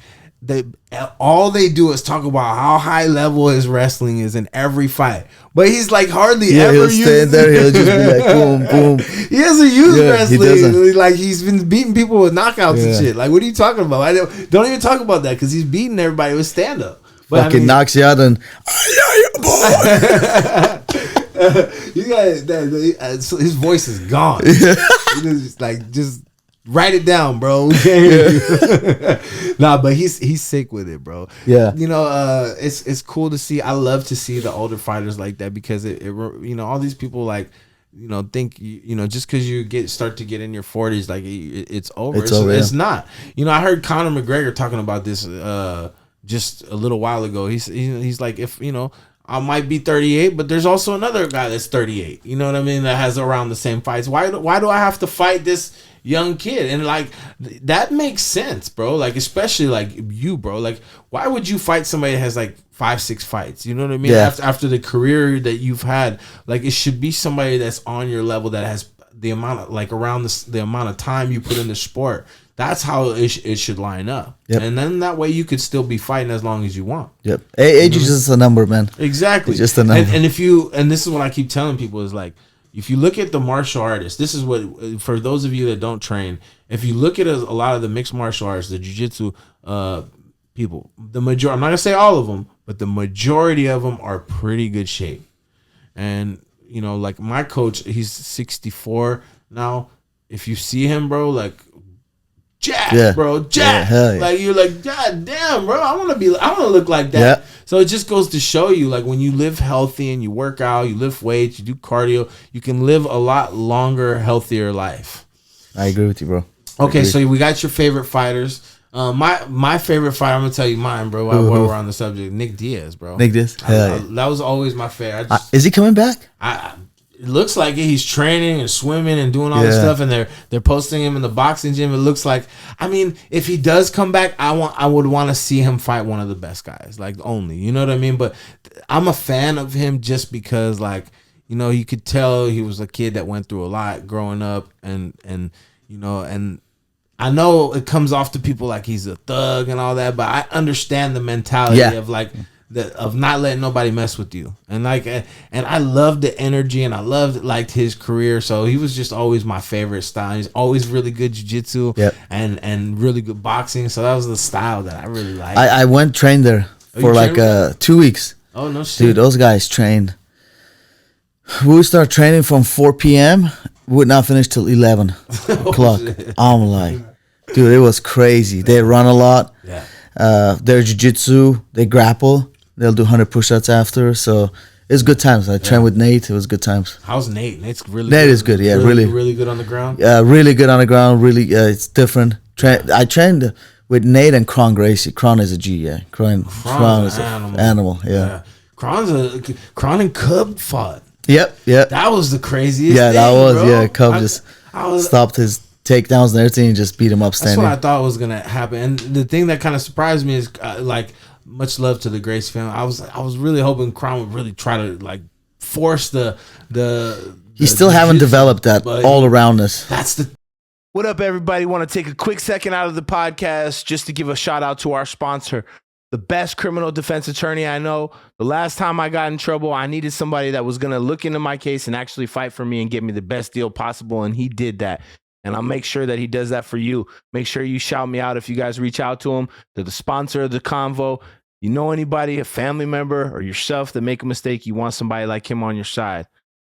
all they do is talk about how high level his wrestling is in every fight, but he's like hardly ever he'll stand there. He'll just be like boom, boom. He doesn't use wrestling. Like he's been beating people with knockouts and shit. Like, what are you talking about? I don't even talk about that because he's beating everybody with stand up. Fucking knocks you out and you guys, his voice is gone. Just write it down, bro. We can't hear you. Nah, but he's sick with it, bro. Yeah. You know, it's cool to see. I love to see the older fighters like that because it you know, all these people like, you know, think, you know, just because you start to get in your 40s, like it's over. It's not. You know, I heard Conor McGregor talking about this just a little while ago. He's like, if, you know, I might be 38, but there's also another guy that's 38. You know what I mean? That has around the same fights. Why do I have to fight this young kid? And like, that makes sense, bro. Like, especially like you, bro. Like, why would you fight somebody that has like 5-6 fights? You know what I mean? Yeah. After the career that you've had, like, it should be somebody that's on your level, that has the amount of, like, around the amount of time you put in the sport. That's how it should line up. Yep. And then that way you could still be fighting as long as you want. Yep. Age is just a number, man. Exactly. It's just a number. And this is what I keep telling people is like, if you look at the martial artists, this is what, for those of you that don't train, if you look at a lot of the mixed martial arts, the jiu-jitsu people, the majority, I'm not going to say all of them, but the majority of them are pretty good shape. And, you know, like my coach, he's 64 now. If you see him, bro, like, jack, bro, jack. Yeah. Like, you're like, God damn, bro, I want to look like that. Yeah. So it just goes to show you, like, when you live healthy and you work out, you lift weights, you do cardio, you can live a lot longer, healthier life. I agree with you, bro. Okay, so we got your favorite fighters. My favorite fighter, I'm gonna tell you mine, bro. While we're on the subject, Nick Diaz, bro. Nick Diaz, that was always my favorite. Is he coming back? It looks like it. He's training and swimming and doing all this stuff, and they're posting him in the boxing gym. It looks like, I mean, if he does come back, I would want to see him fight one of the best guys, like, only, you know what I mean? But I'm a fan of him just because, like, you know, you could tell he was a kid that went through a lot growing up, and you know, and I know it comes off to people like he's a thug and all that, but I understand the mentality of like, of not letting nobody mess with you, and like, and I loved the energy, and I liked his career. So he was just always my favorite style. He's always really good jiu-jitsu and really good boxing. So that was the style that I really liked. I went train there for like 2 weeks. Oh no shit, dude! Those guys trained. We would start training from 4 p.m. Would not finish till 11 o'clock. I'm like, dude, it was crazy. They run a lot. Yeah. Their jiu-jitsu, they grapple. They'll do 100 push-ups after. So it's good times. I trained with Nate. It was good times. How's Nate? Nate's really Nate good. is good. Yeah, really good on the ground. Yeah, really good on the ground. Really, it's different. I trained with Nate and Kron Gracie. Kron is a G. Yeah, Kron is an animal. Yeah. Kron and Cub fought. Yep. That was the craziest. Yeah, thing, that was. bro. Yeah, Cub stopped his takedowns and everything and just beat him up standing. That's what I thought was gonna happen. And the thing that kind of surprised me is much love to the Grace family. I was really hoping Kron would really try to like force the. He still haven't developed that all aroundness. That's the. What up, everybody? Want to take a quick second out of the podcast just to give a shout out to our sponsor, the best criminal defense attorney I know. The last time I got in trouble, I needed somebody that was going to look into my case and actually fight for me and get me the best deal possible, and he did that. And I'll make sure that he does that for you. Make sure you shout me out if you guys reach out to him. They're the sponsor of the Convo. You know anybody, a family member, or yourself that make a mistake, you want somebody like him on your side.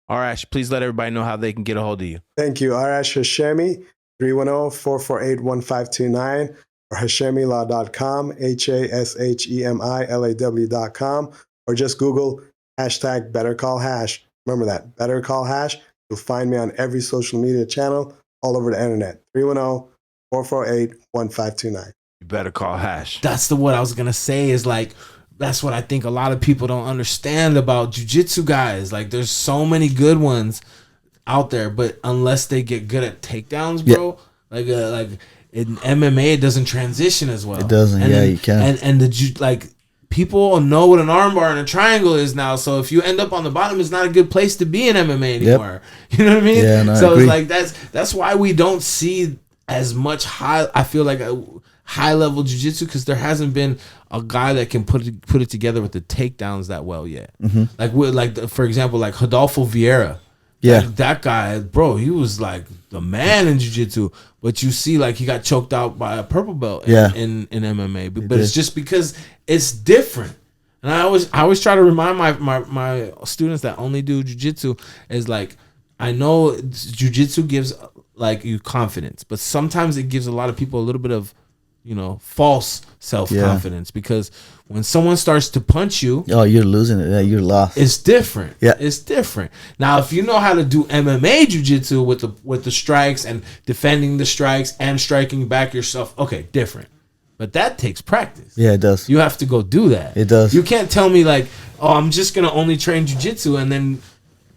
Arash, please let everybody know how they can get a hold of you. Thank you. Arash Hashemi, 310-448-1529, or HashemiLaw.com, HashemiLaw.com, or just Google hashtag BetterCallHash. Remember that, BetterCallHash. You'll find me on every social media channel all over the internet. 310-448-1529. You better call Hash. That's what I was going to say is like, that's what I think a lot of people don't understand about jiu-jitsu guys. Like there's so many good ones out there, but unless they get good at takedowns, bro, like in MMA, it doesn't transition as well. It doesn't. And you can. And like people know what an armbar and a triangle is now. So if you end up on the bottom, it's not a good place to be in MMA anymore. You know what I mean? Yeah, no, so I agree. it's like that's why we don't see as much high level jiu-jitsu, because there hasn't been a guy that can put it together with the takedowns that well yet. Mm-hmm. For example, like Rodolfo Vieira. Yeah, that guy, bro, he was like the man in jiu-jitsu, but you see, like he got choked out by a purple belt in MMA. But it's just because it's different. And I always try to remind my students that only do jiu-jitsu is like, I know jiu-jitsu gives like you confidence, but sometimes it gives a lot of people a little bit of, false self-confidence, because when someone starts to punch you, you're losing it. Yeah, you're lost. It's different. Yeah, it's different. Now, if you know how to do MMA jiu-jitsu with the strikes and defending the strikes and striking back yourself, okay, different. But that takes practice. Yeah, it does. You have to go do that. It does. You can't tell me like, I'm just gonna only train jiu-jitsu and then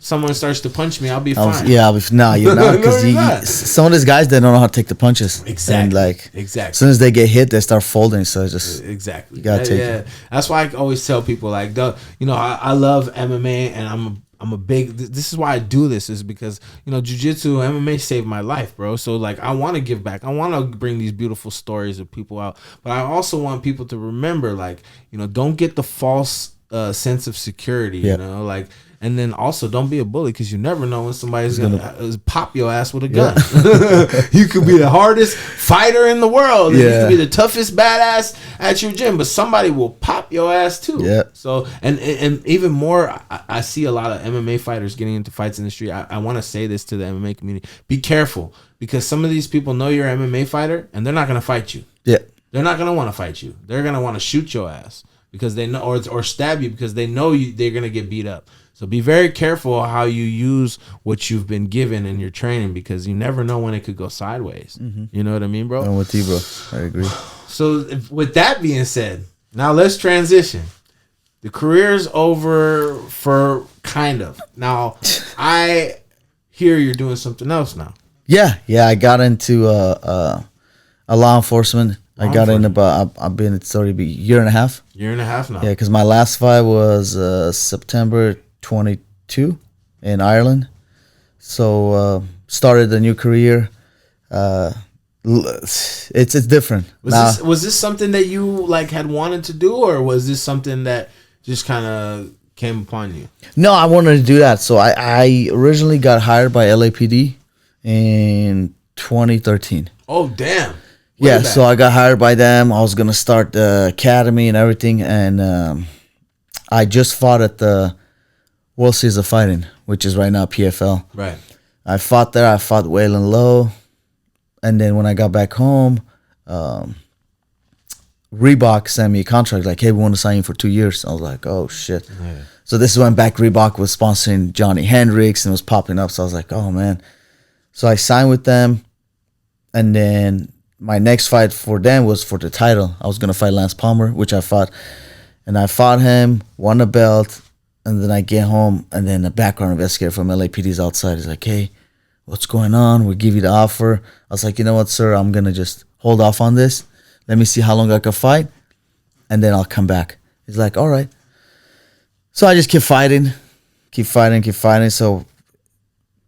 someone starts to punch me, I'll be fine. You're not, because some of these guys, they don't know how to take the punches. Exactly. And exactly. As soon as they get hit, they start folding. So it's just exactly. You gotta take it. That's why I always tell people like, I love MMA, and I'm a big. This is why I do this, is because jiu-jitsu, MMA saved my life, bro. So like, I want to give back. I want to bring these beautiful stories of people out, but I also want people to remember, like, don't get the false sense of security. Like. And then also, don't be a bully, because you never know when somebody's gonna pop your ass with a gun. You could be the hardest fighter in the world. And you could be the toughest badass at your gym, but somebody will pop your ass too. Yeah. So and even more, I see a lot of MMA fighters getting into fights in the street. I want to say this to the MMA community: be careful, because some of these people know you're an MMA fighter, and they're not gonna fight you. Yeah. They're not gonna want to fight you. They're gonna want to shoot your ass, because they know, or stab you, because they know they're gonna get beat up. So be very careful how you use what you've been given in your training, because you never know when it could go sideways. Mm-hmm. You know what I mean, bro? I'm with you, bro. I agree. So with that being said, now let's transition. The career's over for kind of. Now, I hear you're doing something else now. Yeah. I got into a law enforcement. I've been, it's already a year and a half. Year and a half now. Yeah, because my last fight was September 22 in Ireland. So started a new career. It's different. Was this something that you like had wanted to do, or was this something that just kind of came upon you? No, I wanted to do that. So I originally got hired by LAPD in 2013. Oh, damn. Yeah, so I got hired by them. I was going to start the academy and everything. And I just fought at the World Series of Fighting, which is right now PFL. Right. I fought there. I fought Waylon Lowe. And then when I got back home, Reebok sent me a contract like, hey, we want to sign you for 2 years. I was like, oh shit. Yeah. So this is when back Reebok was sponsoring Johnny Hendricks and was popping up. So I was like, oh man. So I signed with them, and then my next fight for them was for the title. I was gonna fight Lance Palmer, which I fought, and I fought him, won the belt, and then I get home, and then the background investigator from LAPD is outside. He's like, hey, what's going on? We'll give you the offer. I was like, you know what, sir? I'm gonna just hold off on this. Let me see how long I can fight, and then I'll come back. He's like, all right. So I just keep fighting. So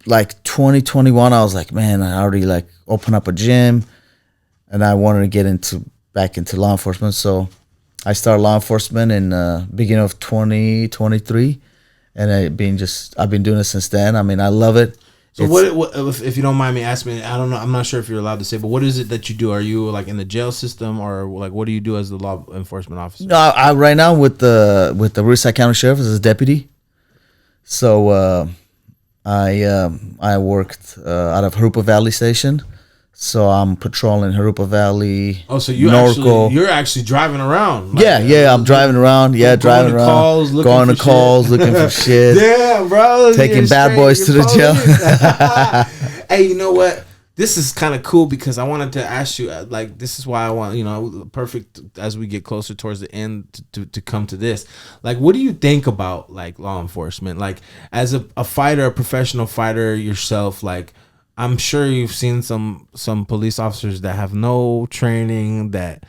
like 2021, I was like, man, I already like opened up a gym, and I wanted to get back into law enforcement. So I started law enforcement in beginning of 2023, and I've been doing it since then. I mean, I love it. So what if you don't mind me asking? I don't know. I'm not sure if you're allowed to say, but what is it that you do? Are you like in the jail system, or like what do you do as the law enforcement officer? No, I right now with the Riverside County Sheriff as a deputy. So I worked out of Harupa Valley Station. So I'm patrolling Harupa Valley. Oh, so you're actually driving around. Like, I'm driving around. Yeah, driving around. Going to calls, looking for shit. Damn, bro. Taking bad boys to the jail. Hey, you know what? This is kind of cool because I wanted to ask you, like, this is why I want, perfect as we get closer towards the end to come to this. Like, what do you think about, like, law enforcement? Like, as a fighter, a professional fighter yourself, like, I'm sure you've seen some police officers that have no training, that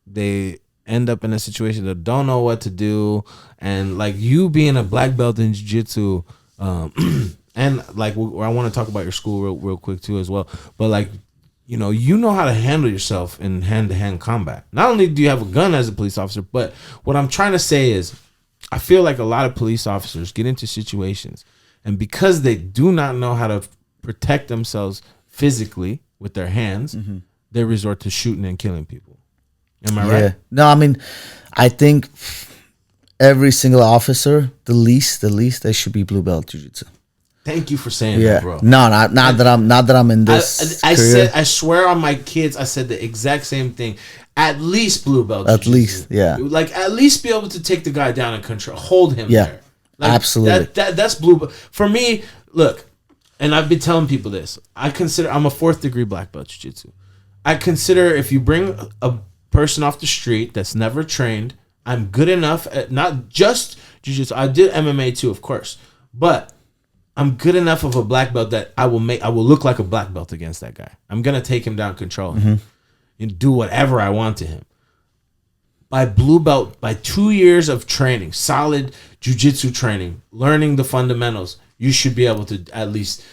they end up in a situation that don't know what to do, and like you being a black belt in jiu-jitsu, and like I want to talk about your school real quick too as well. But like you know how to handle yourself in hand-to-hand combat. Not only do you have a gun as a police officer, but what I'm trying to say is, I feel like a lot of police officers get into situations, and because they do not know how to protect themselves physically with their hands, they resort to shooting and killing people. Am I right? No, I mean, I think every single officer, the least they should be blue belt jiu-jitsu. Thank you for saying that, bro. No, not that I'm in this. I swear on my kids, I said the exact same thing. At least blue belt. At least, yeah. Like at least be able to take the guy down and control, hold him there. Like, absolutely. That's blue belt. For me, look. And I've been telling people this. I'm a 4th degree black belt jiu-jitsu. I consider if you bring a person off the street that's never trained, I'm good enough at not just jiu-jitsu. I did MMA too, of course. But I'm good enough of a black belt that I will look like a black belt against that guy. I'm going to take him down, control him, and do whatever I want to him. By blue belt, by 2 years of training, solid jiu-jitsu training, learning the fundamentals, you should be able to at least,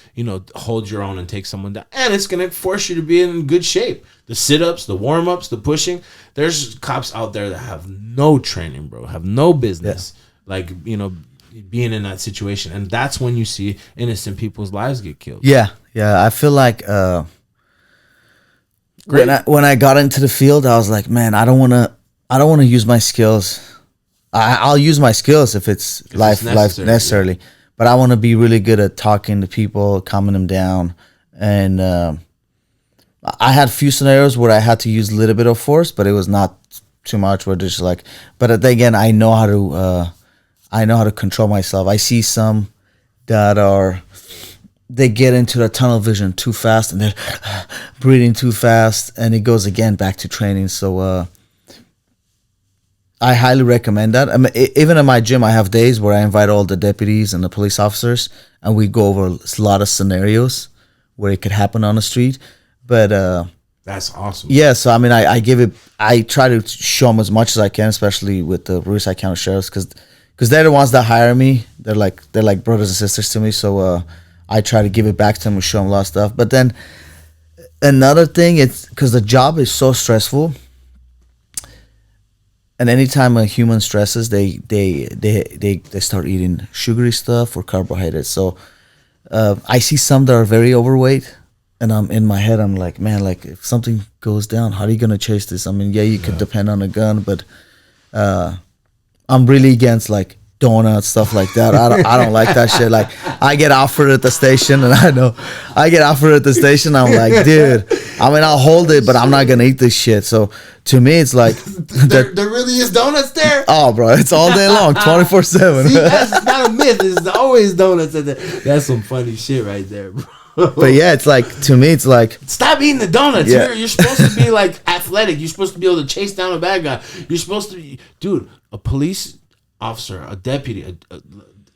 hold your own and take someone down. And it's going to force you to be in good shape. The sit-ups, the warm-ups, the pushing. There's cops out there that have no training, bro, have no business, being in that situation. And that's when you see innocent people's lives get killed. Yeah. I feel like when I got into the field, I was like, man, I don't want to use my skills. I'll use my skills if it's life necessarily. Yeah. But I want to be really good at talking to people, calming them down. And I had a few scenarios where I had to use a little bit of force, but it was not too much. Where just like, but then again, I know how to control myself. I see some that they get into the tunnel vision too fast, and they're breathing too fast, and it goes again back to training. So I highly recommend that. I mean, even in my gym, I have days where I invite all the deputies and the police officers, and we go over a lot of scenarios where it could happen on the street. But that's awesome. Yeah, so I mean, I try to show them as much as I can, especially with the Riverside County Sheriffs, because they're the ones that hire me. They're like brothers and sisters to me. So I try to give it back to them and show them a lot of stuff. But then another thing, it's because the job is so stressful. And anytime a human stresses, they start eating sugary stuff or carbohydrates. So I see some that are very overweight, and I'm in my head, I'm like, man, like if something goes down, how are you gonna chase this? I mean, you could depend on a gun, but I'm really against like donuts, stuff like that. I don't like that shit. Like, I get offered at the station, and I get offered at the station. I'm like, dude, I mean, I'll hold it, but I'm not gonna eat this shit. So to me, it's like there really is donuts there. Oh, bro, it's all day long, 24/7. See, that's not a myth. There's always donuts at there. That's some funny shit right there, bro. But yeah, it's like, to me, it's like, stop eating the donuts. Yeah. You're supposed to be like athletic. You're supposed to be able to chase down a bad guy. You're supposed to be, dude, a police officer, a deputy,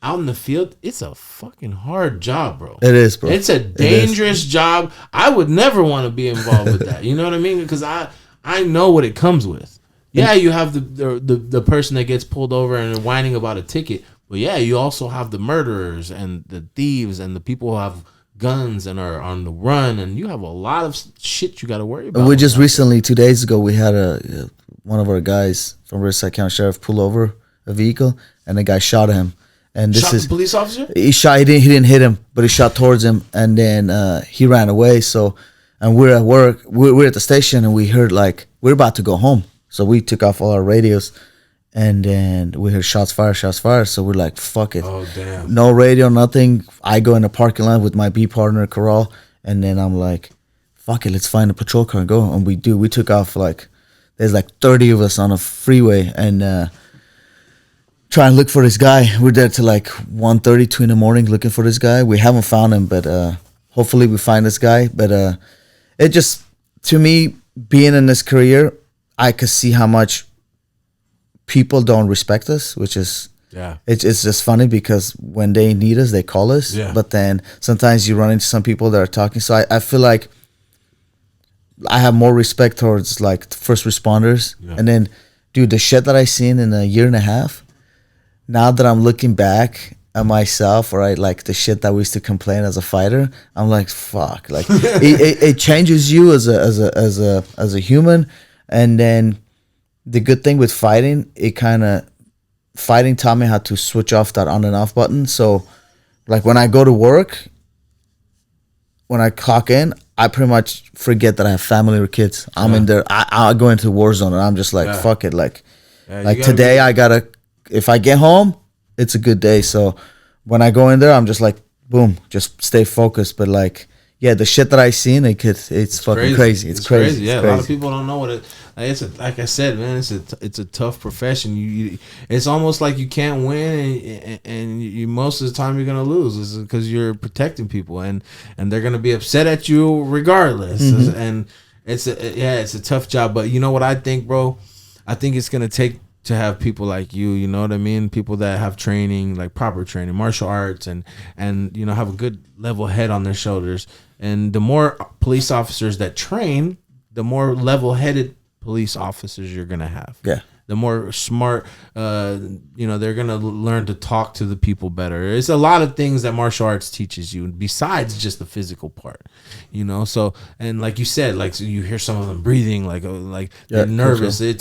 out in the field. It's a fucking hard job, bro. it is, bro. It's a dangerous job. I would never want to be involved with that. You know what I mean? Because I know what it comes with. Yeah, you have the person that gets pulled over and whining about a ticket. But yeah, you also have the murderers and the thieves and the people who have guns and are on the run, and you have a lot of shit you got to worry about. We just recently, 2 days ago, we had one of our guys from Riverside County Sheriff pull over a vehicle, and the guy shot him. And this shot is the police officer. He didn't hit him, but he shot towards him, and then he ran away. So, and we're at work, we're at the station, and we heard like we're about to go home. So we took off all our radios, and then we heard shots fired. So we're like, fuck it. Oh, damn. No radio, nothing. I go in the parking lot with my B partner, Corral, and then I'm like, fuck it, let's find a patrol car and go. And we do. We took off like, there's like 30 of us on a freeway and try and look for this guy. We're there till like 1:30, 2 in the morning looking for this guy. We haven't found him, but hopefully we find this guy. But it just, to me, being in this career, I could see how much people don't respect us, which is it's just funny because when they need us, they call us. Yeah. But then sometimes you run into some people that are talking. So I feel like I have more respect towards like first responders. Yeah. And then, dude, the shit that I seen in a year and a half, now that I'm looking back at myself, or like the shit that we used to complain as a fighter, I'm like, fuck. Like it changes you as a human. And then the good thing with fighting, fighting taught me how to switch off that on and off button. So like when I go to work, when I clock in, I pretty much forget that I have family or kids. I'm in there. I go into war zone and I'm just like, fuck it. Like today I gotta, if I get home, it's a good day. So when I go in there, I'm just like, boom, just stay focused. But like, yeah, the shit that I seen, it's fucking crazy. It's crazy. Yeah, it's crazy. A lot of people don't know what it. Like I said, man, it's a tough profession. It's almost like you can't win, and you most of the time you're gonna lose, because you're protecting people, and they're gonna be upset at you regardless. Mm-hmm. And it's a tough job. But you know what I think, bro? I think it's gonna take to have people like you know what I mean? People that have training, like proper training, martial arts, and you know, have a good level head on their shoulders. And the more police officers that train, the more level-headed police officers you're gonna have. Yeah. The more smart, you know, they're gonna learn to talk to the people better. It's a lot of things that martial arts teaches you besides just the physical part, you know. So, and like you said, like, so you hear some of them breathing, like they're nervous. Sure. It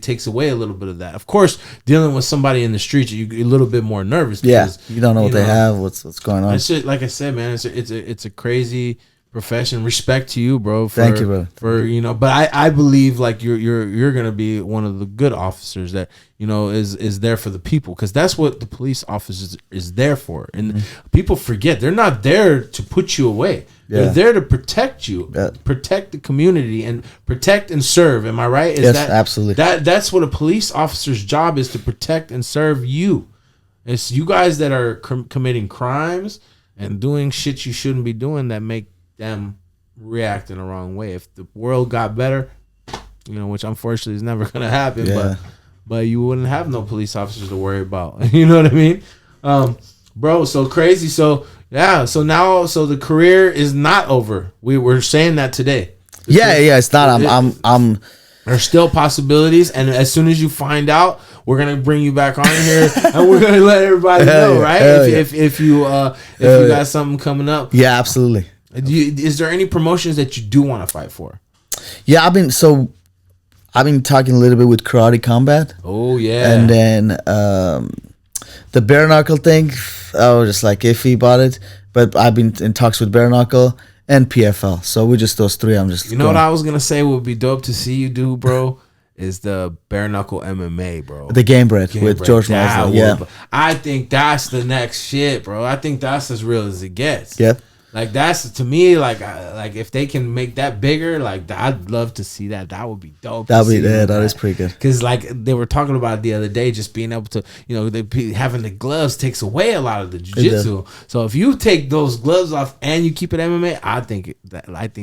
takes away a little bit of that. Of course, dealing with somebody in the streets, you're a little bit more nervous. Because, you don't know what they have, what's going on. It's just, like I said, man, it's a crazy profession. Respect to you, bro. Thank you, bro. For, you know, but I believe like you're gonna be one of the good officers that, you know, is there for the people, because that's what the police officers is there for. And people forget they're not there to put you away. They're there to protect you, protect the community, and protect and serve. Am I right? Yes, absolutely. That's what a police officer's job is, to protect and serve you. It's you guys that are committing crimes and doing shit you shouldn't be doing that make them react in the wrong way. If the world got better, you know, which unfortunately is never gonna happen, but you wouldn't have no police officers to worry about. You know what I mean? Bro, so crazy. So yeah, so now the career is not over. We were saying that today. It's not. I'm there's still possibilities, and as soon as you find out, we're gonna bring you back on here, and we're gonna let everybody know, right? If you got something coming up. Yeah, absolutely. Is there any promotions that you do want to fight for? Yeah, I've been talking a little bit with Karate Combat. Oh yeah. And then the bare knuckle thing, I was just like iffy about it. But I've been in talks with bare knuckle and PFL. So we just those three. I'm just what I was gonna say would be dope to see you do, bro, is the bare knuckle MMA, bro. The Game Bread with George Mosley. Yeah. I think that's the next shit, bro. I think that's as real as it gets. Yep. Like that's to me, like if they can make that bigger, like I'd love to see that. That would be dope. That is pretty good. Because like they were talking about it the other day, just being able to, having the gloves takes away a lot of the jiu-jitsu. So if you take those gloves off and you keep it MMA, I think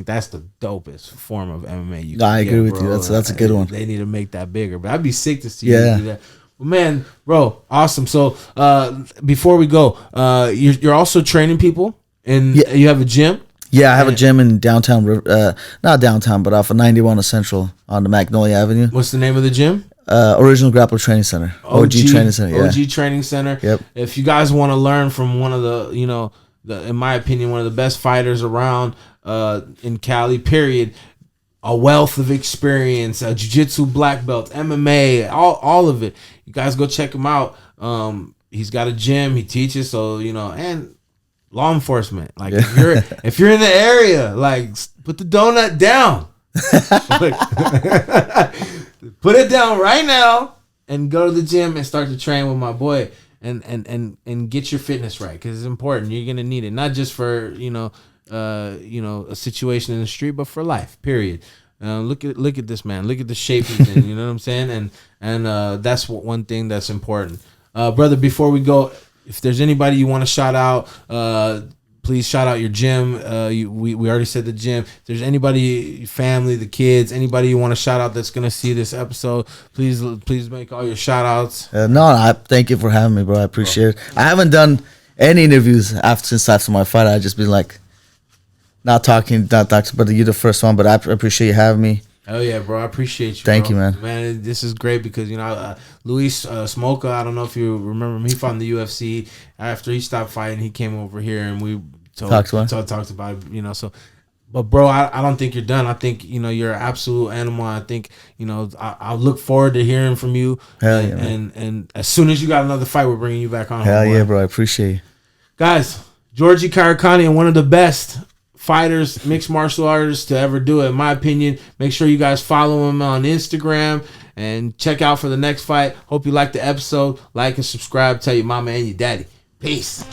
that's the dopest form of MMA. I agree with you. That's a good one. They need to make that bigger, but I'd be sick to see you do that. Well, man, bro, awesome. So before we go, you're also training people. And you have a gym? Yeah, I have a gym in downtown, not downtown, but off of 91 Central on the Magnolia Avenue. What's the name of the gym? Original Grappler Training Center. OG Training Center, yeah. OG Training Center. Yep. If you guys want to learn from one of the, in my opinion, one of the best fighters around in Cali, period, a wealth of experience, a jiu-jitsu black belt, MMA, all of it. You guys go check him out. He's got a gym. He teaches, so, and law enforcement, like if you're in the area, like put the donut down, put it down right now, and go to the gym and start to train with my boy, and get your fitness right, because it's important. You're gonna need it, not just for a situation in the street, but for life. Period. Look at this man. Look at the shape he's in. You know what I'm saying? And that's one thing that's important, brother. Before we go, if there's anybody you want to shout out, please shout out your gym. We already said the gym. If there's anybody, family, the kids, anybody you want to shout out that's going to see this episode, please make all your shout outs. No, I thank you for having me, bro. I appreciate it. I haven't done any interviews since after my fight. I just been like not talking, but you're the first one, but I appreciate you having me. Oh yeah, bro! I appreciate you. Thank you, man. Man, this is great because Luis Smoka. I don't know if you remember him. He fought in the UFC. After he stopped fighting, he came over here and we talked about it. So, but bro, I don't think you're done. I think you're an absolute animal. I think I look forward to hearing from you. Hell yeah, and as soon as you got another fight, we're bringing you back on. Hell yeah, bro! I appreciate you, guys. Georgi Karakhanyan, one of the best fighters, mixed martial artists to ever do it, in my opinion. Make sure you guys follow him on Instagram and check out for the next fight. Hope you liked the episode. Like and subscribe. Tell your mama and your daddy. Peace.